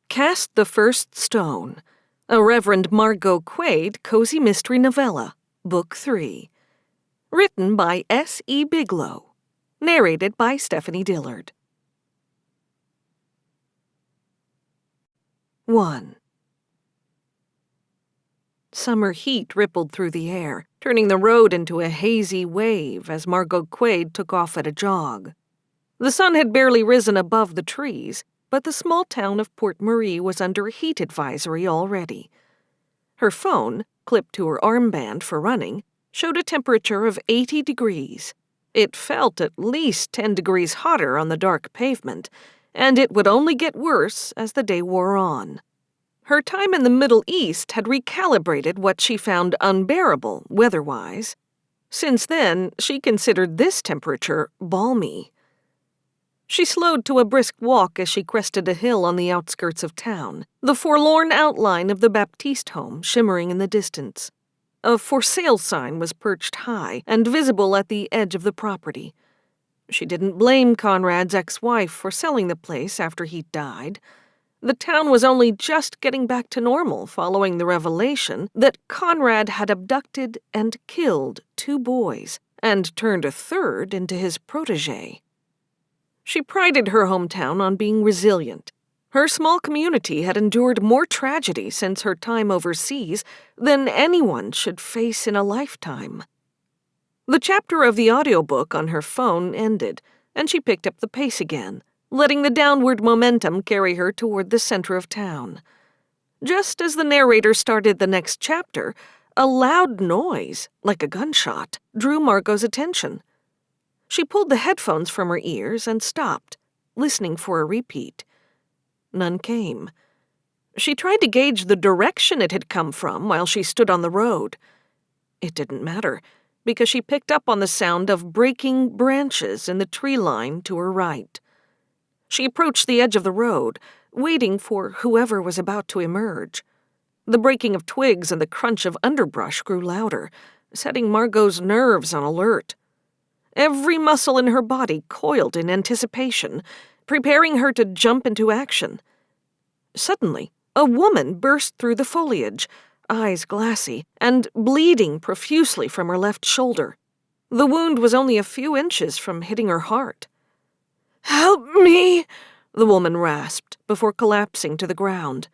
Cast the First Stone, a Reverend Margot Quade cozy mystery novella, Book 3. Written by S.E. Biglow. Narrated by Stephanie Dillard. 1. Summer heat rippled through the air, turning the road into a hazy wave as Margot Quade took off at a jog. The sun had barely risen above the trees, but the small town of Port Marie was under a heat advisory already. Her phone, clipped to her armband for running, showed a temperature of 80 degrees. It felt at least 10 degrees hotter on the dark pavement, and it would only get worse as the day wore on. Her time in the Middle East had recalibrated what she found unbearable weather-wise. Since then, she considered this temperature balmy. She slowed to a brisk walk as she crested a hill on the outskirts of town, the forlorn outline of the Baptiste home shimmering in the distance. A for sale sign was perched high and visible at the edge of the property. She didn't blame Conrad's ex-wife for selling the place after he died. The town was only just getting back to normal following the revelation that Conrad had abducted and killed 2 boys and turned a third into his protégé. She prided her hometown on being resilient. Her small community had endured more tragedy since her time overseas than anyone should face in a lifetime. The chapter of the audiobook on her phone ended, and she picked up the pace again, letting the downward momentum carry her toward the center of town. Just as the narrator started the next chapter, a loud noise, like a gunshot, drew Margot's attention. She pulled the headphones from her ears and stopped, listening for a repeat. None came. She tried to gauge the direction it had come from while she stood on the road. It didn't matter, because she picked up on the sound of breaking branches in the tree line to her right. She approached the edge of the road, waiting for whoever was about to emerge. The breaking of twigs and the crunch of underbrush grew louder, setting Margot's nerves on alert. Every muscle in her body coiled in anticipation, preparing her to jump into action. Suddenly, a woman burst through the foliage, eyes glassy, and bleeding profusely from her left shoulder. The wound was only a few inches from hitting her heart. "Help me!" the woman rasped before collapsing to the ground.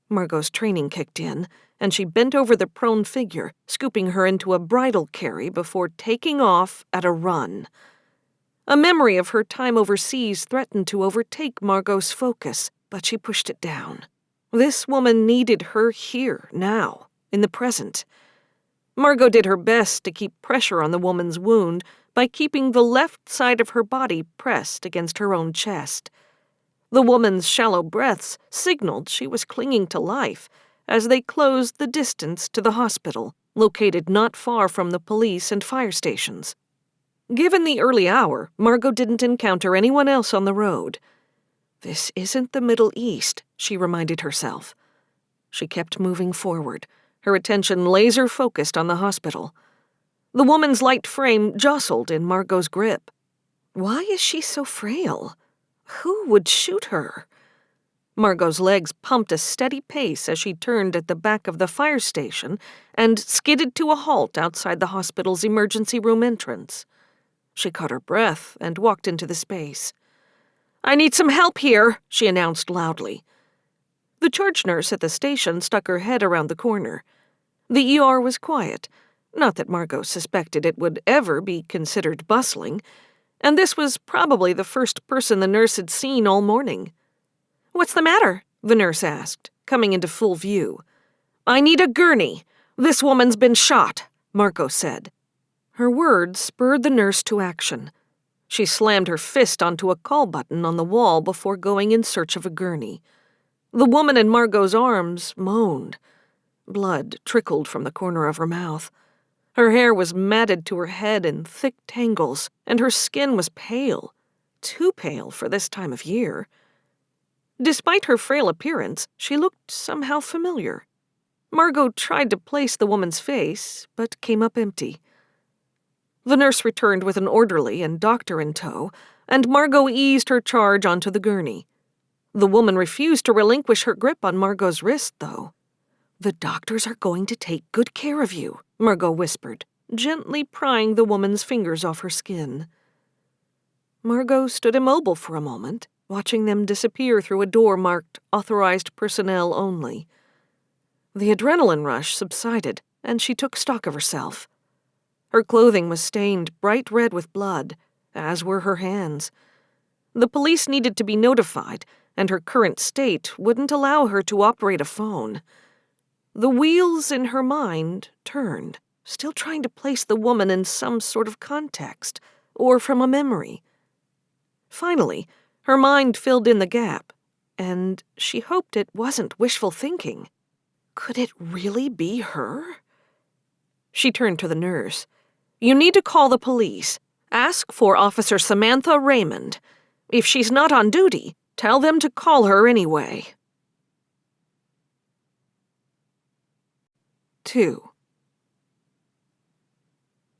Margot's training kicked in, and she bent over the prone figure, scooping her into a bridle carry before taking off at a run. A memory of her time overseas threatened to overtake Margot's focus, but she pushed it down. This woman needed her here, now, in the present. Margot did her best to keep pressure on the woman's wound by keeping the left side of her body pressed against her own chest. The woman's shallow breaths signaled she was clinging to life as they closed the distance to the hospital, located not far from the police and fire stations. Given the early hour, Margot didn't encounter anyone else on the road. This isn't the Middle East, she reminded herself. She kept moving forward, her attention laser-focused on the hospital. The woman's light frame jostled in Margot's grip. Why is she so frail? Who would shoot her? Margot's legs pumped a steady pace as she turned at the back of the fire station and skidded to a halt outside the hospital's emergency room entrance. She caught her breath and walked into the space. "I need some help here," she announced loudly. The charge nurse at the station stuck her head around the corner. The ER was quiet, not that Margot suspected it would ever be considered bustling, and this was probably the first person the nurse had seen all morning. "What's the matter?" the nurse asked, coming into full view. "I need a gurney. This woman's been shot," Margot said. Her words spurred the nurse to action. She slammed her fist onto a call button on the wall before going in search of a gurney. The woman in Margot's arms moaned. Blood trickled from the corner of her mouth. Her hair was matted to her head in thick tangles, and her skin was pale. Too pale for this time of year. Despite her frail appearance, she looked somehow familiar. Margot tried to place the woman's face, but came up empty. The nurse returned with an orderly and doctor in tow, and Margot eased her charge onto the gurney. The woman refused to relinquish her grip on Margot's wrist, though. "The doctors are going to take good care of you," Margot whispered, gently prying the woman's fingers off her skin. Margot stood immobile for a moment, watching them disappear through a door marked "Authorized Personnel Only." The adrenaline rush subsided, and she took stock of herself. Her clothing was stained bright red with blood, as were her hands. The police needed to be notified, and her current state wouldn't allow her to operate a phone. The wheels in her mind turned, still trying to place the woman in some sort of context, or from a memory. Finally, her mind filled in the gap, and she hoped it wasn't wishful thinking. Could it really be her? She turned to the nurse. "You need to call the police. Ask for Officer Samantha Raymond. If she's not on duty, tell them to call her anyway." 2.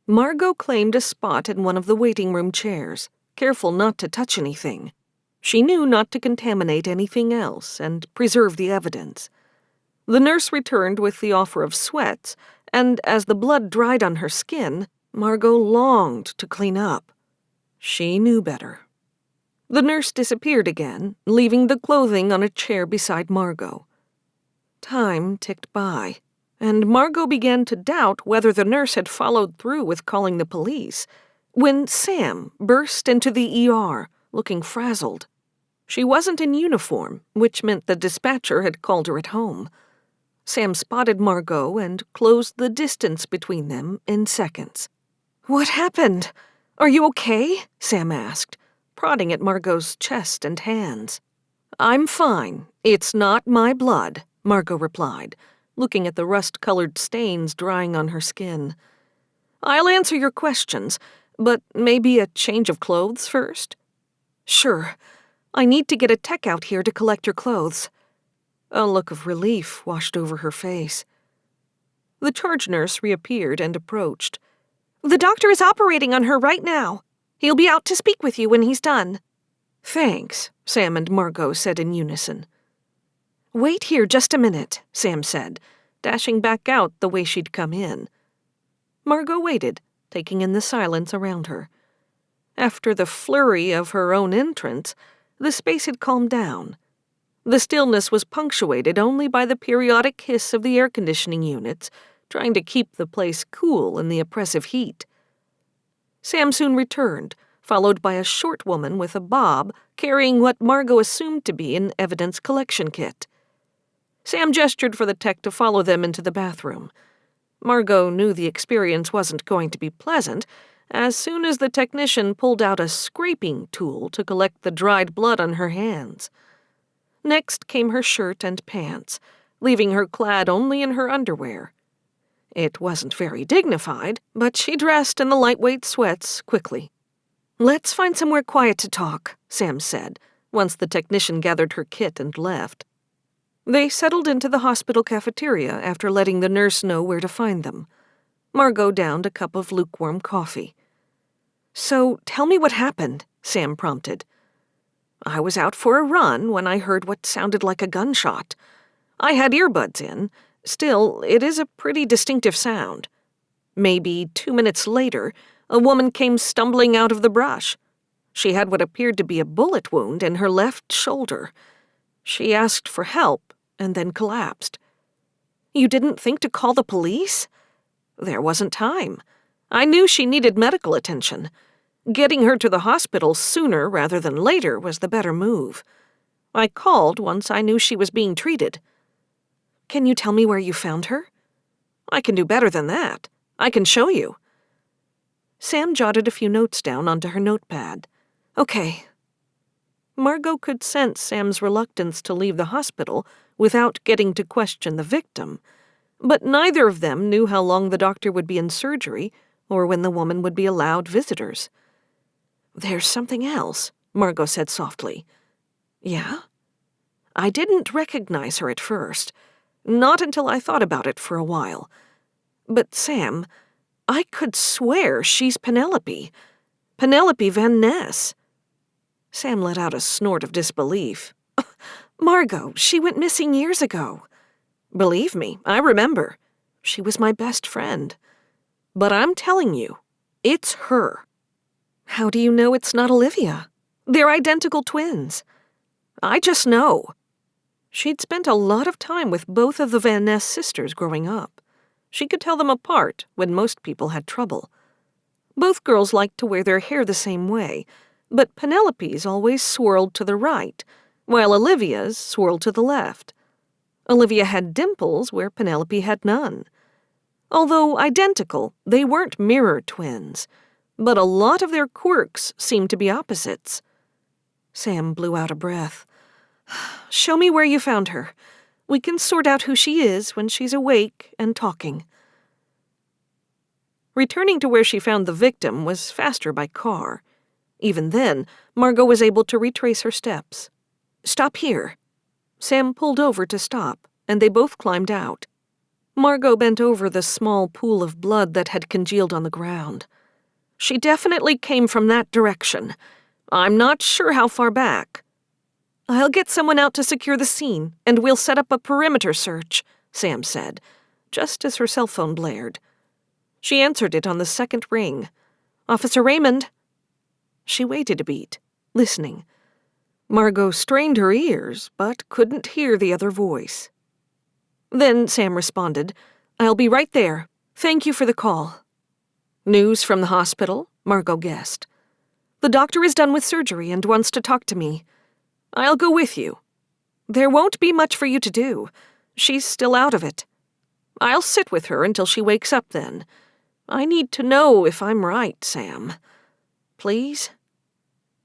Margot claimed a spot in one of the waiting room chairs, careful not to touch anything. She knew not to contaminate anything else and preserve the evidence. The nurse returned with the offer of sweats, and as the blood dried on her skin, Margot longed to clean up. She knew better. The nurse disappeared again, leaving the clothing on a chair beside Margot. Time ticked by, and Margot began to doubt whether the nurse had followed through with calling the police, when Sam burst into the ER, looking frazzled. She wasn't in uniform, which meant the dispatcher had called her at home. Sam spotted Margot and closed the distance between them in seconds. "What happened? Are you okay?" Sam asked, prodding at Margot's chest and hands. "I'm fine. It's not my blood," Margot replied, looking at the rust-colored stains drying on her skin. "I'll answer your questions, but maybe a change of clothes first?" "Sure. I need to get a tech out here to collect your clothes." A look of relief washed over her face. The charge nurse reappeared and approached. "The doctor is operating on her right now. He'll be out to speak with you when he's done." "Thanks," Sam and Margot said in unison. "Wait here just a minute," Sam said, dashing back out the way she'd come in. Margot waited, taking in the silence around her. After the flurry of her own entrance, the space had calmed down. The stillness was punctuated only by the periodic hiss of the air conditioning units, trying to keep the place cool in the oppressive heat. Sam soon returned, followed by a short woman with a bob carrying what Margot assumed to be an evidence collection kit. Sam gestured for the tech to follow them into the bathroom. Margot knew the experience wasn't going to be pleasant as soon as the technician pulled out a scraping tool to collect the dried blood on her hands. Next came her shirt and pants, leaving her clad only in her underwear. It wasn't very dignified, but she dressed in the lightweight sweats quickly. "Let's find somewhere quiet to talk," Sam said, once the technician gathered her kit and left. They settled into the hospital cafeteria after letting the nurse know where to find them. Margot downed a cup of lukewarm coffee. "So tell me what happened," Sam prompted. "I was out for a run when I heard what sounded like a gunshot. I had earbuds in. Still, it is a pretty distinctive sound. Maybe 2 minutes later, a woman came stumbling out of the brush. She had what appeared to be a bullet wound in her left shoulder. She asked for help and then collapsed." "You didn't think to call the police?" "There wasn't time. I knew she needed medical attention. Getting her to the hospital sooner rather than later was the better move. I called once I knew she was being treated." "Can you tell me where you found her?" "I can do better than that. I can show you." Sam jotted a few notes down onto her notepad. "Okay." Margot could sense Sam's reluctance to leave the hospital without getting to question the victim, but neither of them knew how long the doctor would be in surgery or when the woman would be allowed visitors. "There's something else," Margot said softly. "Yeah?" "I didn't recognize her at first. Not until I thought about it for a while. But, Sam, I could swear she's Penelope. Penelope Van Ness." Sam let out a snort of disbelief. Margot, she went missing years ago. Believe me, I remember. She was my best friend. But I'm telling you, it's her. How do you know it's not Olivia? They're identical twins. I just know. She'd spent a lot of time with both of the Van Ness sisters growing up. She could tell them apart when most people had trouble. Both girls liked to wear their hair the same way, but Penelope's always swirled to the right, while Olivia's swirled to the left. Olivia had dimples where Penelope had none. Although identical, they weren't mirror twins, but a lot of their quirks seemed to be opposites. Sam blew out a breath. Show me where you found her. We can sort out who she is when she's awake and talking. Returning to where she found the victim was faster by car. Even then, Margot was able to retrace her steps. Stop here. Sam pulled over to stop, and they both climbed out. Margot bent over the small pool of blood that had congealed on the ground. She definitely came from that direction. I'm not sure how far back. I'll get someone out to secure the scene, and we'll set up a perimeter search, Sam said, just as her cell phone blared. She answered it on the second ring. Officer Raymond. She waited a beat, listening. Margot strained her ears, but couldn't hear the other voice. Then Sam responded, I'll be right there. Thank you for the call. News from the hospital? Margot guessed. The doctor is done with surgery and wants to talk to me. I'll go with you. There won't be much for you to do. She's still out of it. I'll sit with her until she wakes up then. I need to know if I'm right, Sam. Please?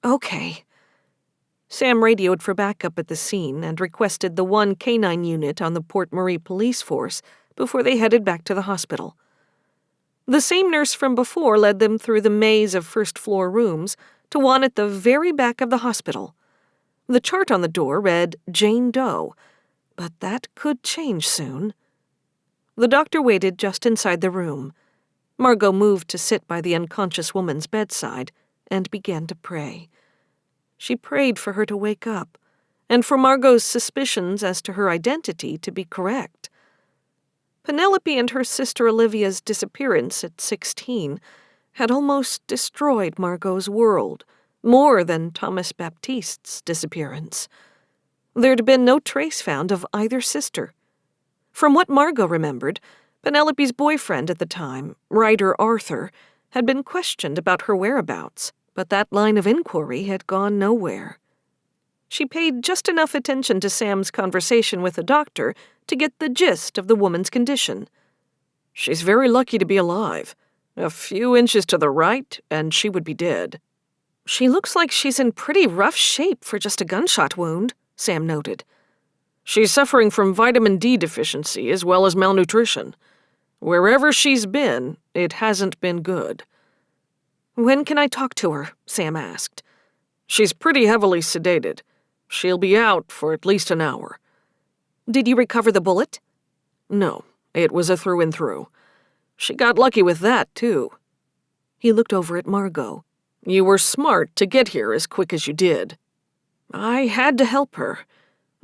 Okay. Sam radioed for backup at the scene and requested the 1 canine unit on the Port Marie police force before they headed back to the hospital. The same nurse from before led them through the maze of first-floor rooms to one at the very back of the hospital. The chart on the door read Jane Doe, but that could change soon. The doctor waited just inside the room. Margot moved to sit by the unconscious woman's bedside and began to pray. She prayed for her to wake up, and for Margot's suspicions as to her identity to be correct. Penelope and her sister Olivia's disappearance at 16 had almost destroyed Margot's world, more than Thomas Baptiste's disappearance. There'd been no trace found of either sister. From what Margot remembered, Penelope's boyfriend at the time, writer Arthur, had been questioned about her whereabouts, but that line of inquiry had gone nowhere. She paid just enough attention to Sam's conversation with the doctor to get the gist of the woman's condition. She's very lucky to be alive. A few inches to the right, and she would be dead. She looks like she's in pretty rough shape for just a gunshot wound, Sam noted. She's suffering from vitamin D deficiency as well as malnutrition. Wherever she's been, it hasn't been good. When can I talk to her? Sam asked. She's pretty heavily sedated. She'll be out for at least an hour. Did you recover the bullet? No, it was a through and through. She got lucky with that, too. He looked over at Margot. You were smart to get here as quick as you did. I had to help her.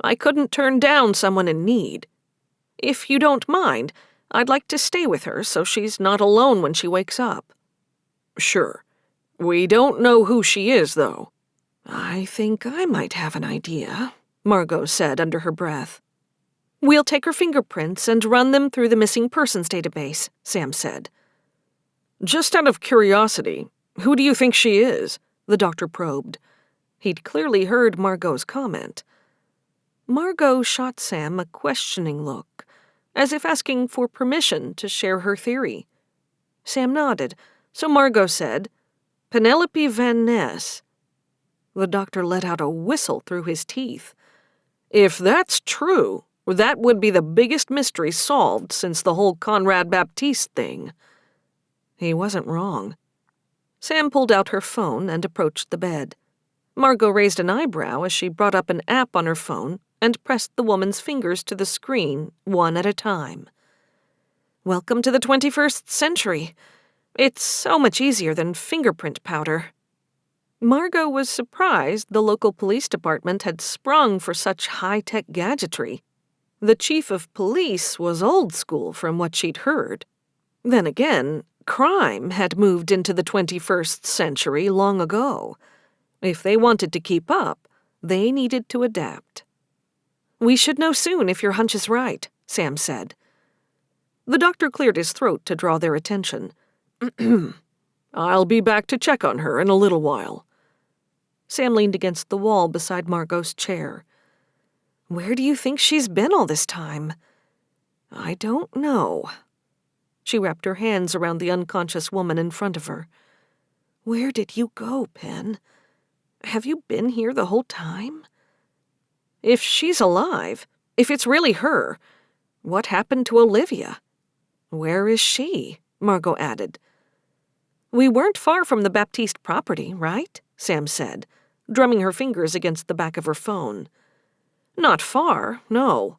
I couldn't turn down someone in need. If you don't mind, I'd like to stay with her so she's not alone when she wakes up. Sure. We don't know who she is, though. I think I might have an idea, Margot said under her breath. We'll take her fingerprints and run them through the missing persons database, Sam said. Just out of curiosity, who do you think she is? The doctor probed. He'd clearly heard Margot's comment. Margot shot Sam a questioning look, as if asking for permission to share her theory. Sam nodded, so Margot said, Penelope Van Ness. The doctor let out a whistle through his teeth. If that's true, that would be the biggest mystery solved since the whole Conrad Baptiste thing. He wasn't wrong. Sam pulled out her phone and approached the bed. Margot raised an eyebrow as she brought up an app on her phone and pressed the woman's fingers to the screen, one at a time. Welcome to the 21st century. It's so much easier than fingerprint powder. Margot was surprised the local police department had sprung for such high-tech gadgetry. The chief of police was old school from what she'd heard. Then again, crime had moved into the 21st century long ago. If they wanted to keep up, they needed to adapt. "We should know soon if your hunch is right," Sam said. The doctor cleared his throat to draw their attention. "I'll be back to check on her in a little while." Sam leaned against the wall beside Margot's chair. "Where do you think she's been all this time?" "I don't know." She wrapped her hands around the unconscious woman in front of her. "Where did you go, Pen? Have you been here the whole time? If she's alive, if it's really her, what happened to Olivia? Where is she?" Margot added. "We weren't far from the Baptiste property, right?" Sam said, drumming her fingers against the back of her phone. "Not far, no.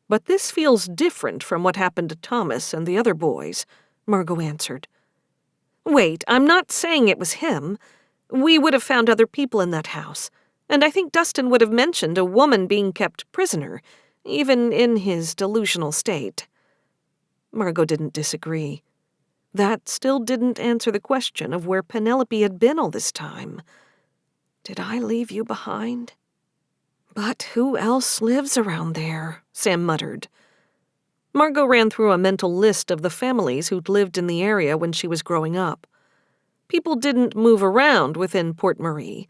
But this feels different from what happened to Thomas and the other boys," Margot answered. "Wait, I'm not saying it was him. We would have found other people in that house, and I think Dustin would have mentioned a woman being kept prisoner, even in his delusional state." Margot didn't disagree. That still didn't answer the question of where Penelope had been all this time. "Did I leave you behind?" "But who else lives around there?" Sam muttered. Margot ran through a mental list of the families who'd lived in the area when she was growing up. People didn't move around within Port Marie.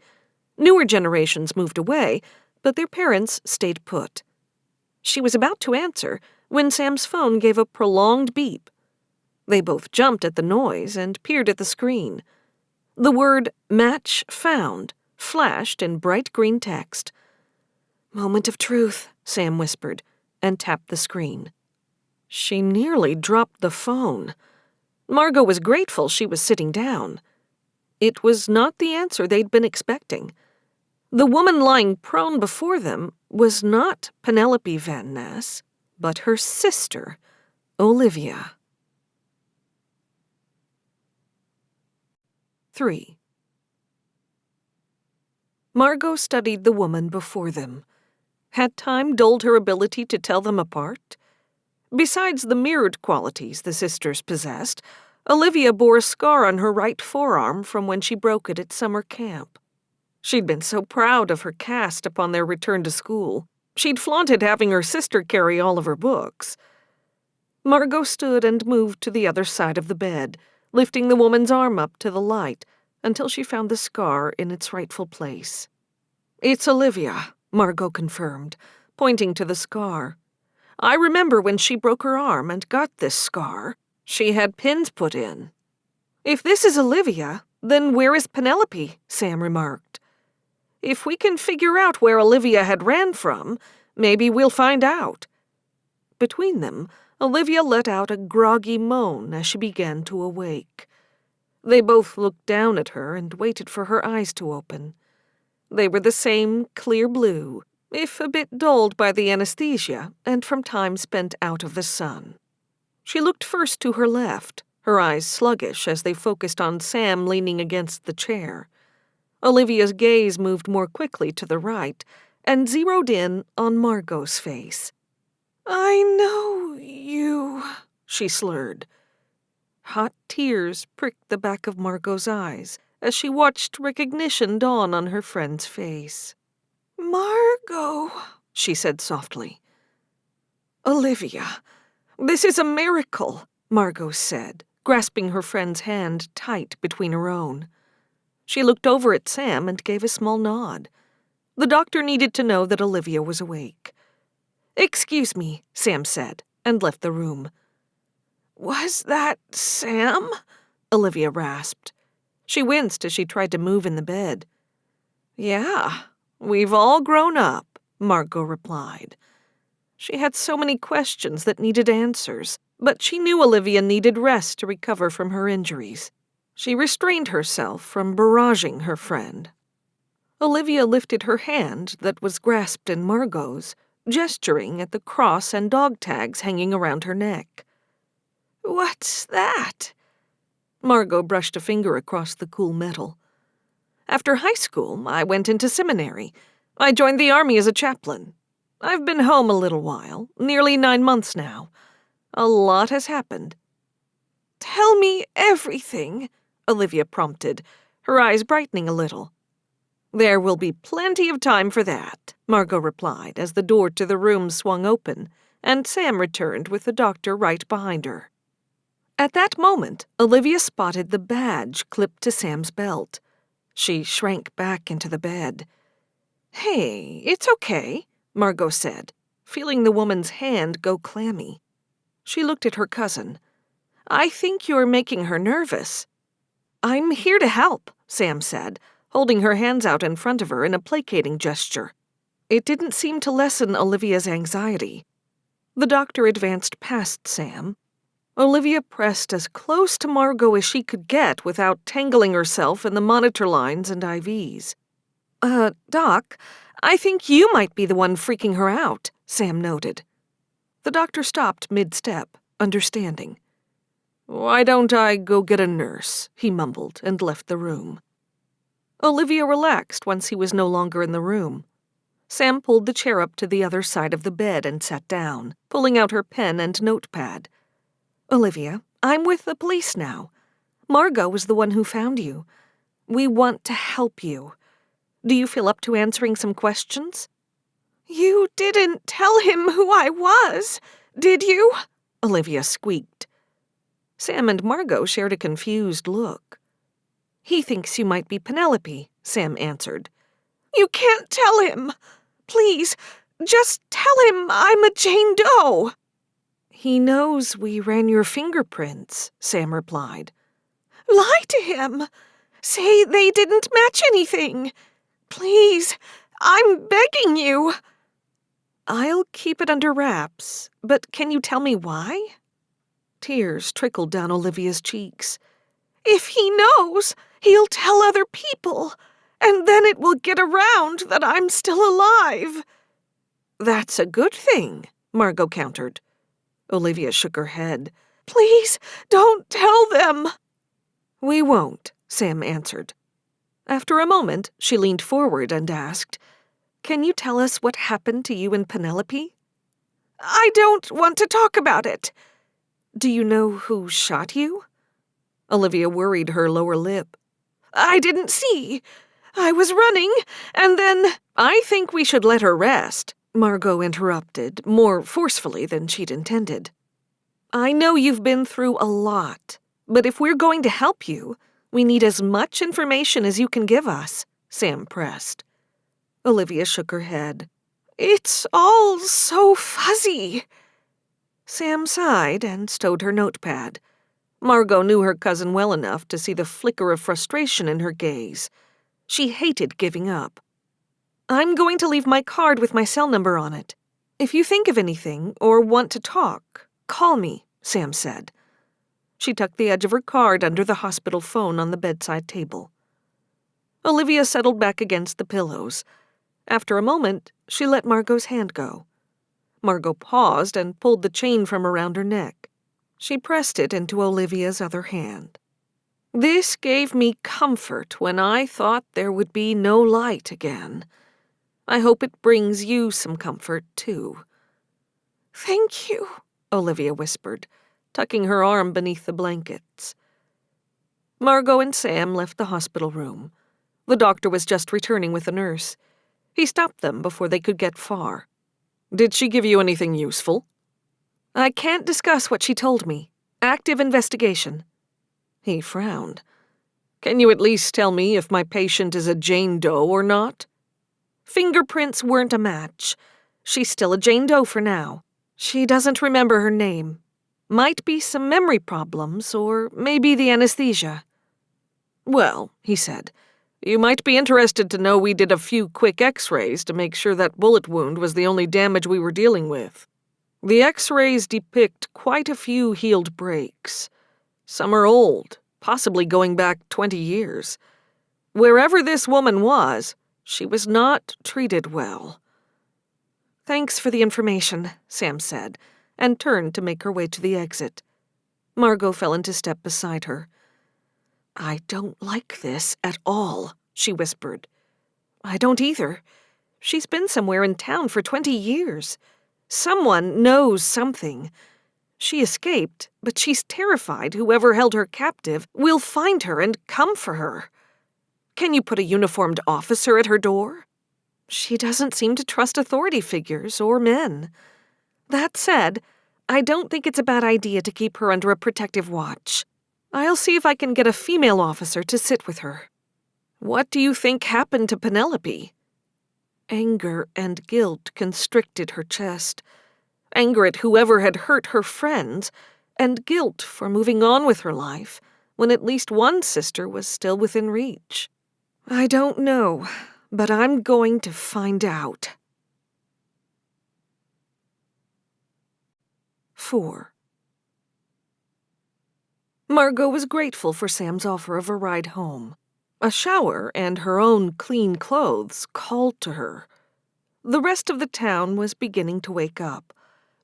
Newer generations moved away, but their parents stayed put. She was about to answer when Sam's phone gave a prolonged beep. They both jumped at the noise and peered at the screen. The word "match found" flashed in bright green text. "Moment of truth," Sam whispered, and tapped the screen. She nearly dropped the phone. Margot was grateful she was sitting down. It was not the answer they'd been expecting. The woman lying prone before them was not Penelope Van Ness, but her sister, Olivia. 3. Margot studied the woman before them. Had time dulled her ability to tell them apart? Besides the mirrored qualities the sisters possessed, Olivia bore a scar on her right forearm from when she broke it at summer camp. She'd been so proud of her cast upon their return to school. She'd flaunted having her sister carry all of her books. Margot stood and moved to the other side of the bed, lifting the woman's arm up to the light until she found the scar in its rightful place. "It's Olivia," Margot confirmed, pointing to the scar. "I remember when she broke her arm and got this scar. She had pins put in." "If this is Olivia, then where is Penelope?" Sam remarked. "If we can figure out where Olivia had ran from, maybe we'll find out." Between them, Olivia let out a groggy moan as she began to awake. They both looked down at her and waited for her eyes to open. They were the same clear blue, if a bit dulled by the anesthesia and from time spent out of the sun. She looked first to her left, her eyes sluggish as they focused on Sam leaning against the chair. Olivia's gaze moved more quickly to the right and zeroed in on Margot's face. "I know you," she slurred. Hot tears pricked the back of Margot's eyes as she watched recognition dawn on her friend's face. "Margot," she said softly. "Olivia, this is a miracle," Margot said, grasping her friend's hand tight between her own. She looked over at Sam and gave a small nod. The doctor needed to know that Olivia was awake. "Excuse me," Sam said, and left the room. "Was that Sam?" Olivia rasped. She winced as she tried to move in the bed. "Yeah, we've all grown up," Margot replied. She had so many questions that needed answers, but she knew Olivia needed rest to recover from her injuries. She restrained herself from barraging her friend. Olivia lifted her hand that was grasped in Margot's, gesturing at the cross and dog tags hanging around her neck. "What's that?" Margot brushed a finger across the cool metal. After high school, I went into seminary. I joined the army as a chaplain. I've been home a little while, nearly 9 months now. A lot has happened." "Tell me everything," Olivia prompted, her eyes brightening a little. "There will be plenty of time for that," Margot replied as the door to the room swung open, and Sam returned with the doctor right behind her. At that moment, Olivia spotted the badge clipped to Sam's belt. She shrank back into the bed. "Hey, it's okay," Margot said, feeling the woman's hand go clammy. She looked at her cousin. "I think you're making her nervous." "I'm here to help," Sam said, holding her hands out in front of her in a placating gesture. It didn't seem to lessen Olivia's anxiety. The doctor advanced past Sam. Olivia pressed as close to Margot as she could get without tangling herself in the monitor lines and IVs. Doc, I think you might be the one freaking her out," Sam noted. The doctor stopped mid-step, understanding. "Why don't I go get a nurse?" he mumbled and left the room. Olivia relaxed once he was no longer in the room. Sam pulled the chair up to the other side of the bed and sat down, pulling out her pen and notepad. "Olivia, I'm with the police now. Margot was the one who found you. We want to help you. Do you feel up to answering some questions?" "You didn't tell him who I was, did you?" Olivia squeaked. Sam and Margot shared a confused look. "He thinks you might be Penelope," Sam answered. "You can't tell him. Please, just tell him I'm a Jane Doe." "He knows we ran your fingerprints," Sam replied. "Lie to him. Say they didn't match anything. Please, I'm begging you." "I'll keep it under wraps, but can you tell me why?" Tears trickled down Olivia's cheeks. "If he knows, he'll tell other people, and then it will get around that I'm still alive." "That's a good thing," Margot countered. Olivia shook her head. "Please, don't tell them." "We won't," Sam answered. After a moment, she leaned forward and asked, "Can you tell us what happened to you and Penelope?" "I don't want to talk about it." "Do you know who shot you?" Olivia worried her lower lip. "I didn't see. I was running, and then—" "I think we should let her rest," Margot interrupted, more forcefully than she'd intended. "I know you've been through a lot, but if we're going to help you, we need as much information as you can give us," Sam pressed. Olivia shook her head. "It's all so fuzzy." Sam sighed and stowed her notepad. Margot knew her cousin well enough to see the flicker of frustration in her gaze. She hated giving up. "I'm going to leave my card with my cell number on it. If you think of anything or want to talk, call me," Sam said. She tucked the edge of her card under the hospital phone on the bedside table. Olivia settled back against the pillows. After a moment, she let Margot's hand go. Margot paused and pulled the chain from around her neck. She pressed it into Olivia's other hand. "This gave me comfort when I thought there would be no light again. I hope it brings you some comfort, too." "Thank you," Olivia whispered, tucking her arm beneath the blankets. Margot and Sam left the hospital room. The doctor was just returning with a nurse. He stopped them before they could get far. "Did she give you anything useful?" "I can't discuss what she told me. Active investigation." He frowned. "Can you at least tell me if my patient is a Jane Doe or not?" "Fingerprints weren't a match. She's still a Jane Doe for now. She doesn't remember her name. Might be some memory problems, or maybe the anesthesia." "Well," he said, "you might be interested to know we did a few quick x-rays to make sure that bullet wound was the only damage we were dealing with. The x-rays depict quite a few healed breaks. Some are old, possibly going back 20 years. Wherever this woman was, she was not treated well." "Thanks for the information," Sam said, and turned to make her way to the exit. Margot fell into step beside her. "I don't like this at all," she whispered. I don't either. She's been somewhere in town for 20 years. Someone knows something. She escaped, but she's terrified whoever held her captive will find her and come for her. Can you put a uniformed officer at her door? She doesn't seem to trust authority figures or men. That said, I don't think it's a bad idea to keep her under a protective watch. I'll see if I can get a female officer to sit with her. What do you think happened to Penelope? Anger and guilt constricted her chest. Anger at whoever had hurt her friends, and guilt for moving on with her life when at least one sister was still within reach. I don't know, but I'm going to find out. 4. Margot was grateful for Sam's offer of a ride home. A shower and her own clean clothes called to her. The rest of the town was beginning to wake up,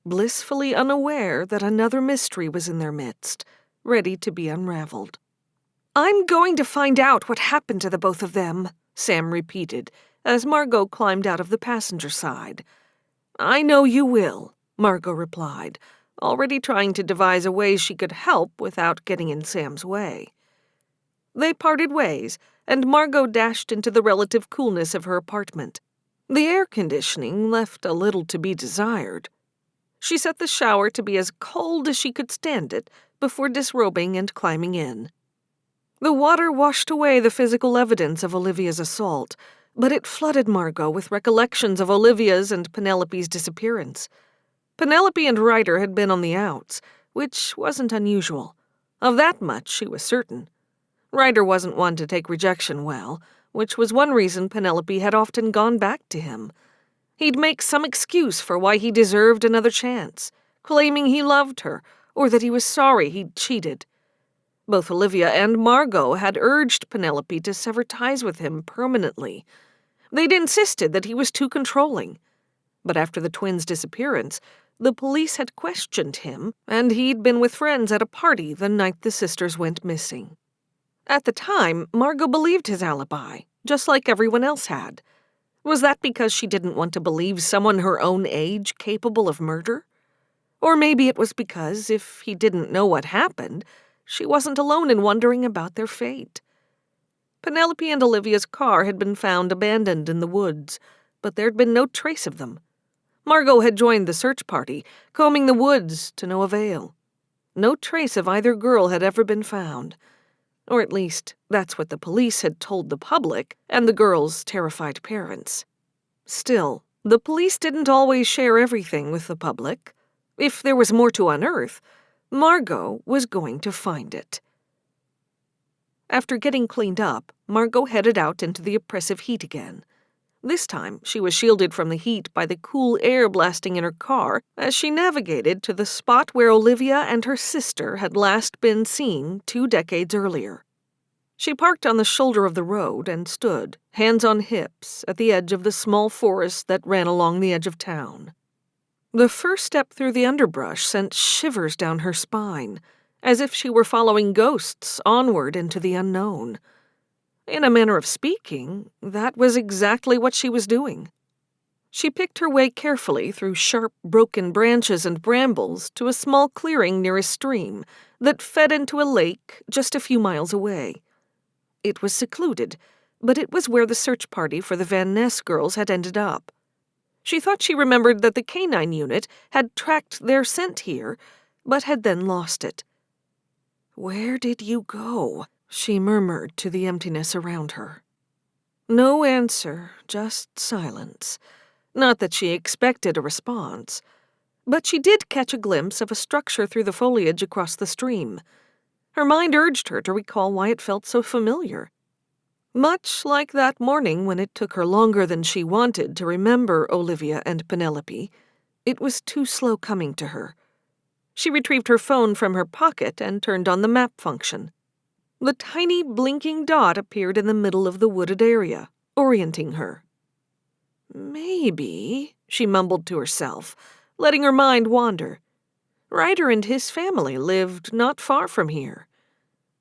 blissfully unaware that another mystery was in their midst, ready to be unraveled. I'm going to find out what happened to the both of them, Sam repeated, as Margot climbed out of the passenger side. I know you will, Margot replied, already trying to devise a way she could help without getting in Sam's way. They parted ways, and Margot dashed into the relative coolness of her apartment. The air conditioning left a little to be desired. She set the shower to be as cold as she could stand it before disrobing and climbing in. The water washed away the physical evidence of Olivia's assault, but it flooded Margot with recollections of Olivia's and Penelope's disappearance. Penelope and Ryder had been on the outs, which wasn't unusual. Of that much she was certain. Ryder wasn't one to take rejection well, which was one reason Penelope had often gone back to him. He'd make some excuse for why he deserved another chance, claiming he loved her, or that he was sorry he'd cheated. Both Olivia and Margot had urged Penelope to sever ties with him permanently. They'd insisted that he was too controlling. But after the twins' disappearance, the police had questioned him, and he'd been with friends at a party the night the sisters went missing. At the time, Margot believed his alibi, just like everyone else had. Was that because she didn't want to believe someone her own age capable of murder? Or maybe it was because, if he didn't know what happened, she wasn't alone in wondering about their fate. Penelope and Olivia's car had been found abandoned in the woods, but there'd been no trace of them. Margot had joined the search party, combing the woods to no avail. No trace of either girl had ever been found. Or at least, that's what the police had told the public and the girls' terrified parents. Still, the police didn't always share everything with the public. If there was more to unearth, Margot was going to find it. After getting cleaned up, Margot headed out into the oppressive heat again. This time, she was shielded from the heat by the cool air blasting in her car as she navigated to the spot where Olivia and her sister had last been seen 2 decades earlier. She parked on the shoulder of the road and stood, hands on hips, at the edge of the small forest that ran along the edge of town. The first step through the underbrush sent shivers down her spine, as if she were following ghosts onward into the unknown. In a manner of speaking, that was exactly what she was doing. She picked her way carefully through sharp, broken branches and brambles to a small clearing near a stream that fed into a lake just a few miles away. It was secluded, but it was where the search party for the Van Ness girls had ended up. She thought she remembered that the canine unit had tracked their scent here, but had then lost it. "Where did you go?" she murmured to the emptiness around her. No answer, just silence. Not that she expected a response. But she did catch a glimpse of a structure through the foliage across the stream. Her mind urged her to recall why it felt so familiar. Much like that morning when it took her longer than she wanted to remember Olivia and Penelope, it was too slow coming to her. She retrieved her phone from her pocket and turned on the map function. The tiny blinking dot appeared in the middle of the wooded area, orienting her. Maybe, she mumbled to herself, letting her mind wander. Ryder and his family lived not far from here.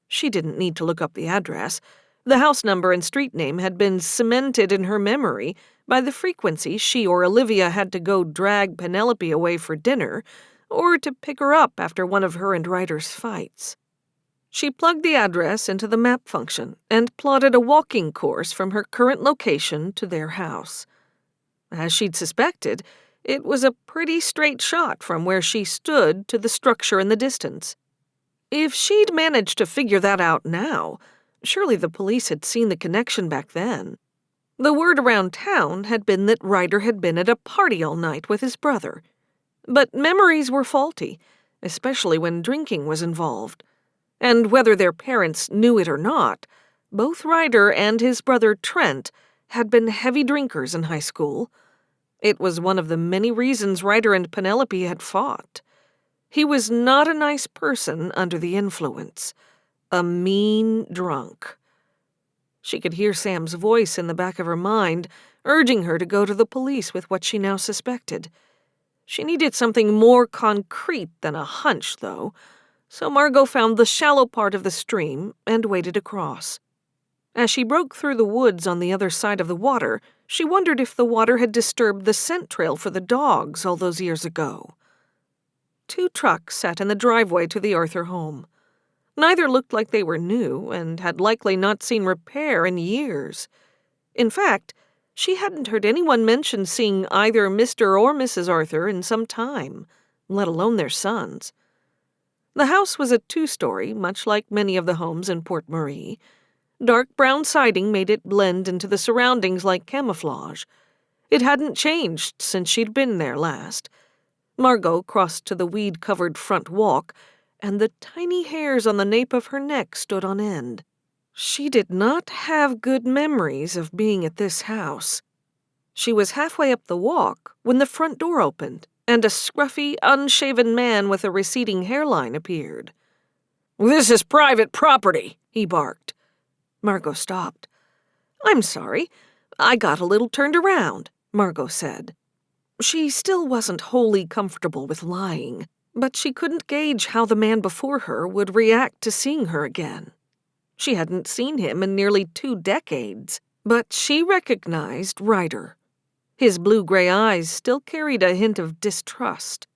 She didn't need to look up the address. The house number and street name had been cemented in her memory by the frequency she or Olivia had to go drag Penelope away for dinner or to pick her up after one of her and Ryder's fights. She plugged the address into the map function and plotted a walking course from her current location to their house. As she'd suspected, it was a pretty straight shot from where she stood to the structure in the distance. If she'd managed to figure that out now, surely the police had seen the connection back then. The word around town had been that Ryder had been at a party all night with his brother. But memories were faulty, especially when drinking was involved. And whether their parents knew it or not, both Ryder and his brother Trent had been heavy drinkers in high school. It was one of the many reasons Ryder and Penelope had fought. He was not a nice person under the influence. A mean drunk. She could hear Sam's voice in the back of her mind, urging her to go to the police with what she now suspected. She needed something more concrete than a hunch, though, so Margot found the shallow part of the stream and waded across. As she broke through the woods on the other side of the water, she wondered if the water had disturbed the scent trail for the dogs all those years ago. 2 trucks sat in the driveway to the Arthur home. Neither looked like they were new and had likely not seen repair in years. In fact, she hadn't heard anyone mention seeing either Mr. or Mrs. Arthur in some time, let alone their sons. The house was a 2-story, much like many of the homes in Port Marie. Dark brown siding made it blend into the surroundings like camouflage. It hadn't changed since she'd been there last. Margot crossed to the weed-covered front walk, and the tiny hairs on the nape of her neck stood on end. She did not have good memories of being at this house. She was halfway up the walk when the front door opened, and a scruffy, unshaven man with a receding hairline appeared. "This is private property," he barked. Margot stopped. "I'm sorry. I got a little turned around," Margot said. She still wasn't wholly comfortable with lying, but she couldn't gauge how the man before her would react to seeing her again. She hadn't seen him in nearly 2 decades, but she recognized Ryder. His blue-gray eyes still carried a hint of distrust.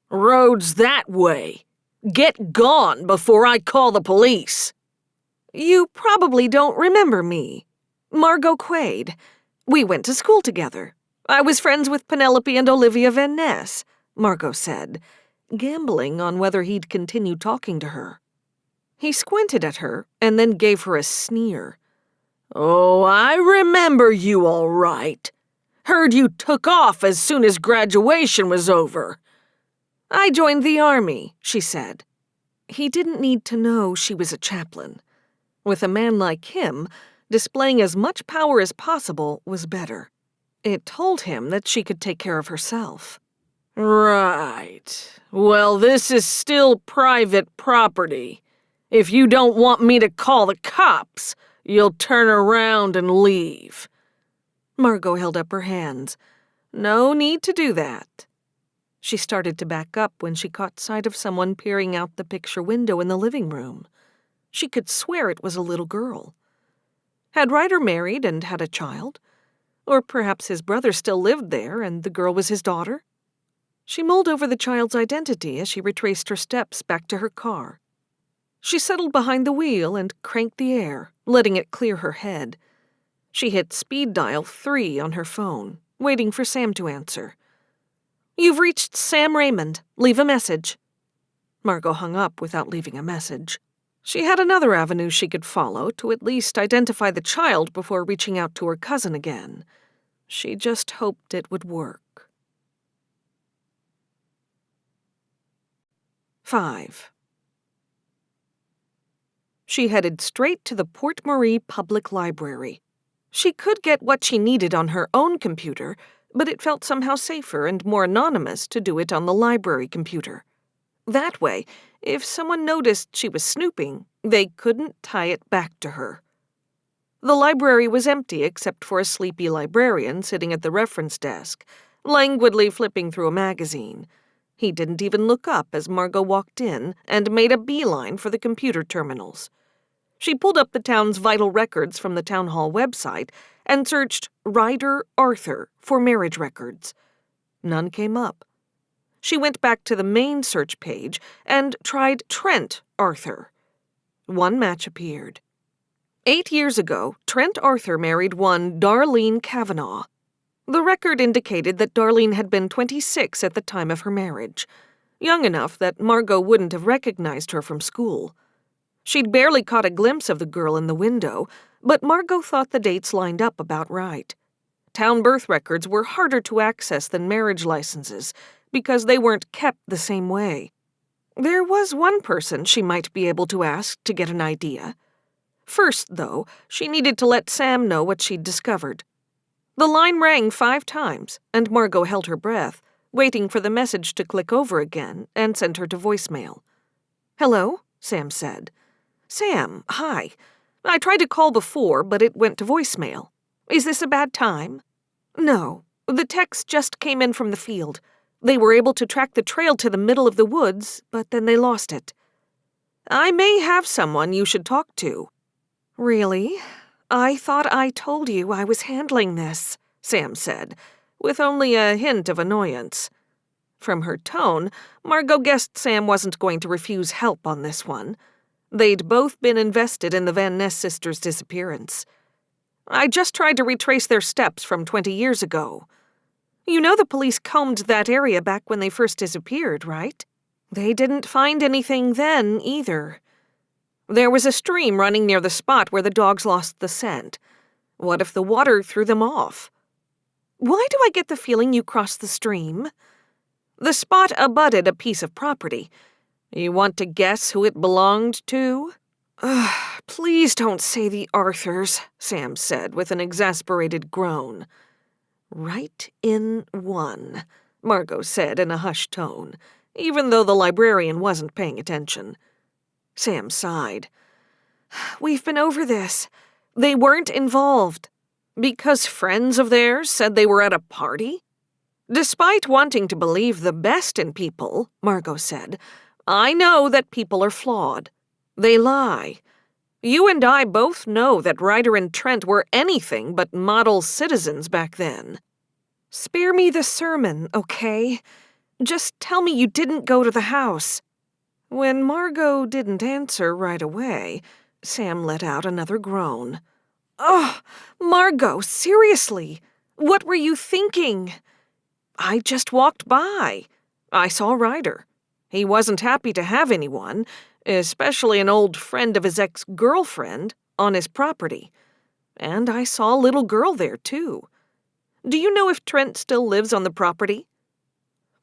"Road's that way. Get gone before I call the police." "You probably don't remember me. Margot Quade. We went to school together. I was friends with Penelope and Olivia Van Ness," Margot said, gambling on whether he'd continue talking to her. He squinted at her and then gave her a sneer. "Oh, I remember you all right. Heard you took off as soon as graduation was over." "I joined the army," she said. He didn't need to know she was a chaplain. With a man like him, displaying as much power as possible was better. It told him that she could take care of herself. "Right. Well, this is still private property. If you don't want me to call the cops, you'll turn around and leave." Margot held up her hands. No need to do that. She started to back up when she caught sight of someone peering out the picture window in the living room. She could swear it was a little girl. Had Ryder married and had a child? Or perhaps his brother still lived there and the girl was his daughter? She mulled over the child's identity as she retraced her steps back to her car. She settled behind the wheel and cranked the air, letting it clear her head. She hit speed dial 3 on her phone, waiting for Sam to answer. "You've reached Sam Raymond. Leave a message." Margot hung up without leaving a message. She had another avenue she could follow to at least identify the child before reaching out to her cousin again. She just hoped it would work. 5. She headed straight to the Port Marie Public Library. She could get what she needed on her own computer, but it felt somehow safer and more anonymous to do it on the library computer. That way, if someone noticed she was snooping, they couldn't tie it back to her. The library was empty except for a sleepy librarian sitting at the reference desk, languidly flipping through a magazine. He didn't even look up as Margot walked in and made a beeline for the computer terminals. She pulled up the town's vital records from the town hall website and searched Ryder Arthur for marriage records. None came up. She went back to the main search page and tried Trent Arthur. One match appeared. 8 years ago, Trent Arthur married one Darlene Kavanaugh. The record indicated that Darlene had been 26 at the time of her marriage, young enough that Margot wouldn't have recognized her from school. She'd barely caught a glimpse of the girl in the window, but Margot thought the dates lined up about right. Town birth records were harder to access than marriage licenses because they weren't kept the same way. There was one person she might be able to ask to get an idea. First, though, she needed to let Sam know what she'd discovered. The line rang 5 times, and Margot held her breath, waiting for the message to click over again and send her to voicemail. "Hello?" Sam said. "Sam, hi. I tried to call before, but it went to voicemail. Is this a bad time?" "No. The text just came in from the field. They were able to track the trail to the middle of the woods, but then they lost it. I may have someone you should talk to." "Really? I thought I told you I was handling this," Sam said, with only a hint of annoyance. From her tone, Margot guessed Sam wasn't going to refuse help on this one. They'd both been invested in the Van Ness sisters' disappearance. "I just tried to retrace their steps from 20 years ago. You know the police combed that area back when they first disappeared, right? They didn't find anything then, either. There was a stream running near the spot where the dogs lost the scent. What if the water threw them off?" "Why do I get the feeling you crossed the stream?" "The spot abutted a piece of property. You want to guess who it belonged to?" "Ugh, please don't say the Arthurs," Sam said with an exasperated groan. "Right in one," Margot said in a hushed tone, even though the librarian wasn't paying attention. Sam sighed. "We've been over this. They weren't involved. Because friends of theirs said they were at a party?" "Despite wanting to believe the best in people," Margot said, "I know that people are flawed. They lie. You and I both know that Ryder and Trent were anything but model citizens back then." "Spare me the sermon, okay? Just tell me you didn't go to the house." When Margot didn't answer right away, Sam let out another groan. "Oh, Margot, seriously, what were you thinking?" "I just walked by. I saw Ryder. He wasn't happy to have anyone, especially an old friend of his ex-girlfriend, on his property. And I saw a little girl there, too. Do you know if Trent still lives on the property?"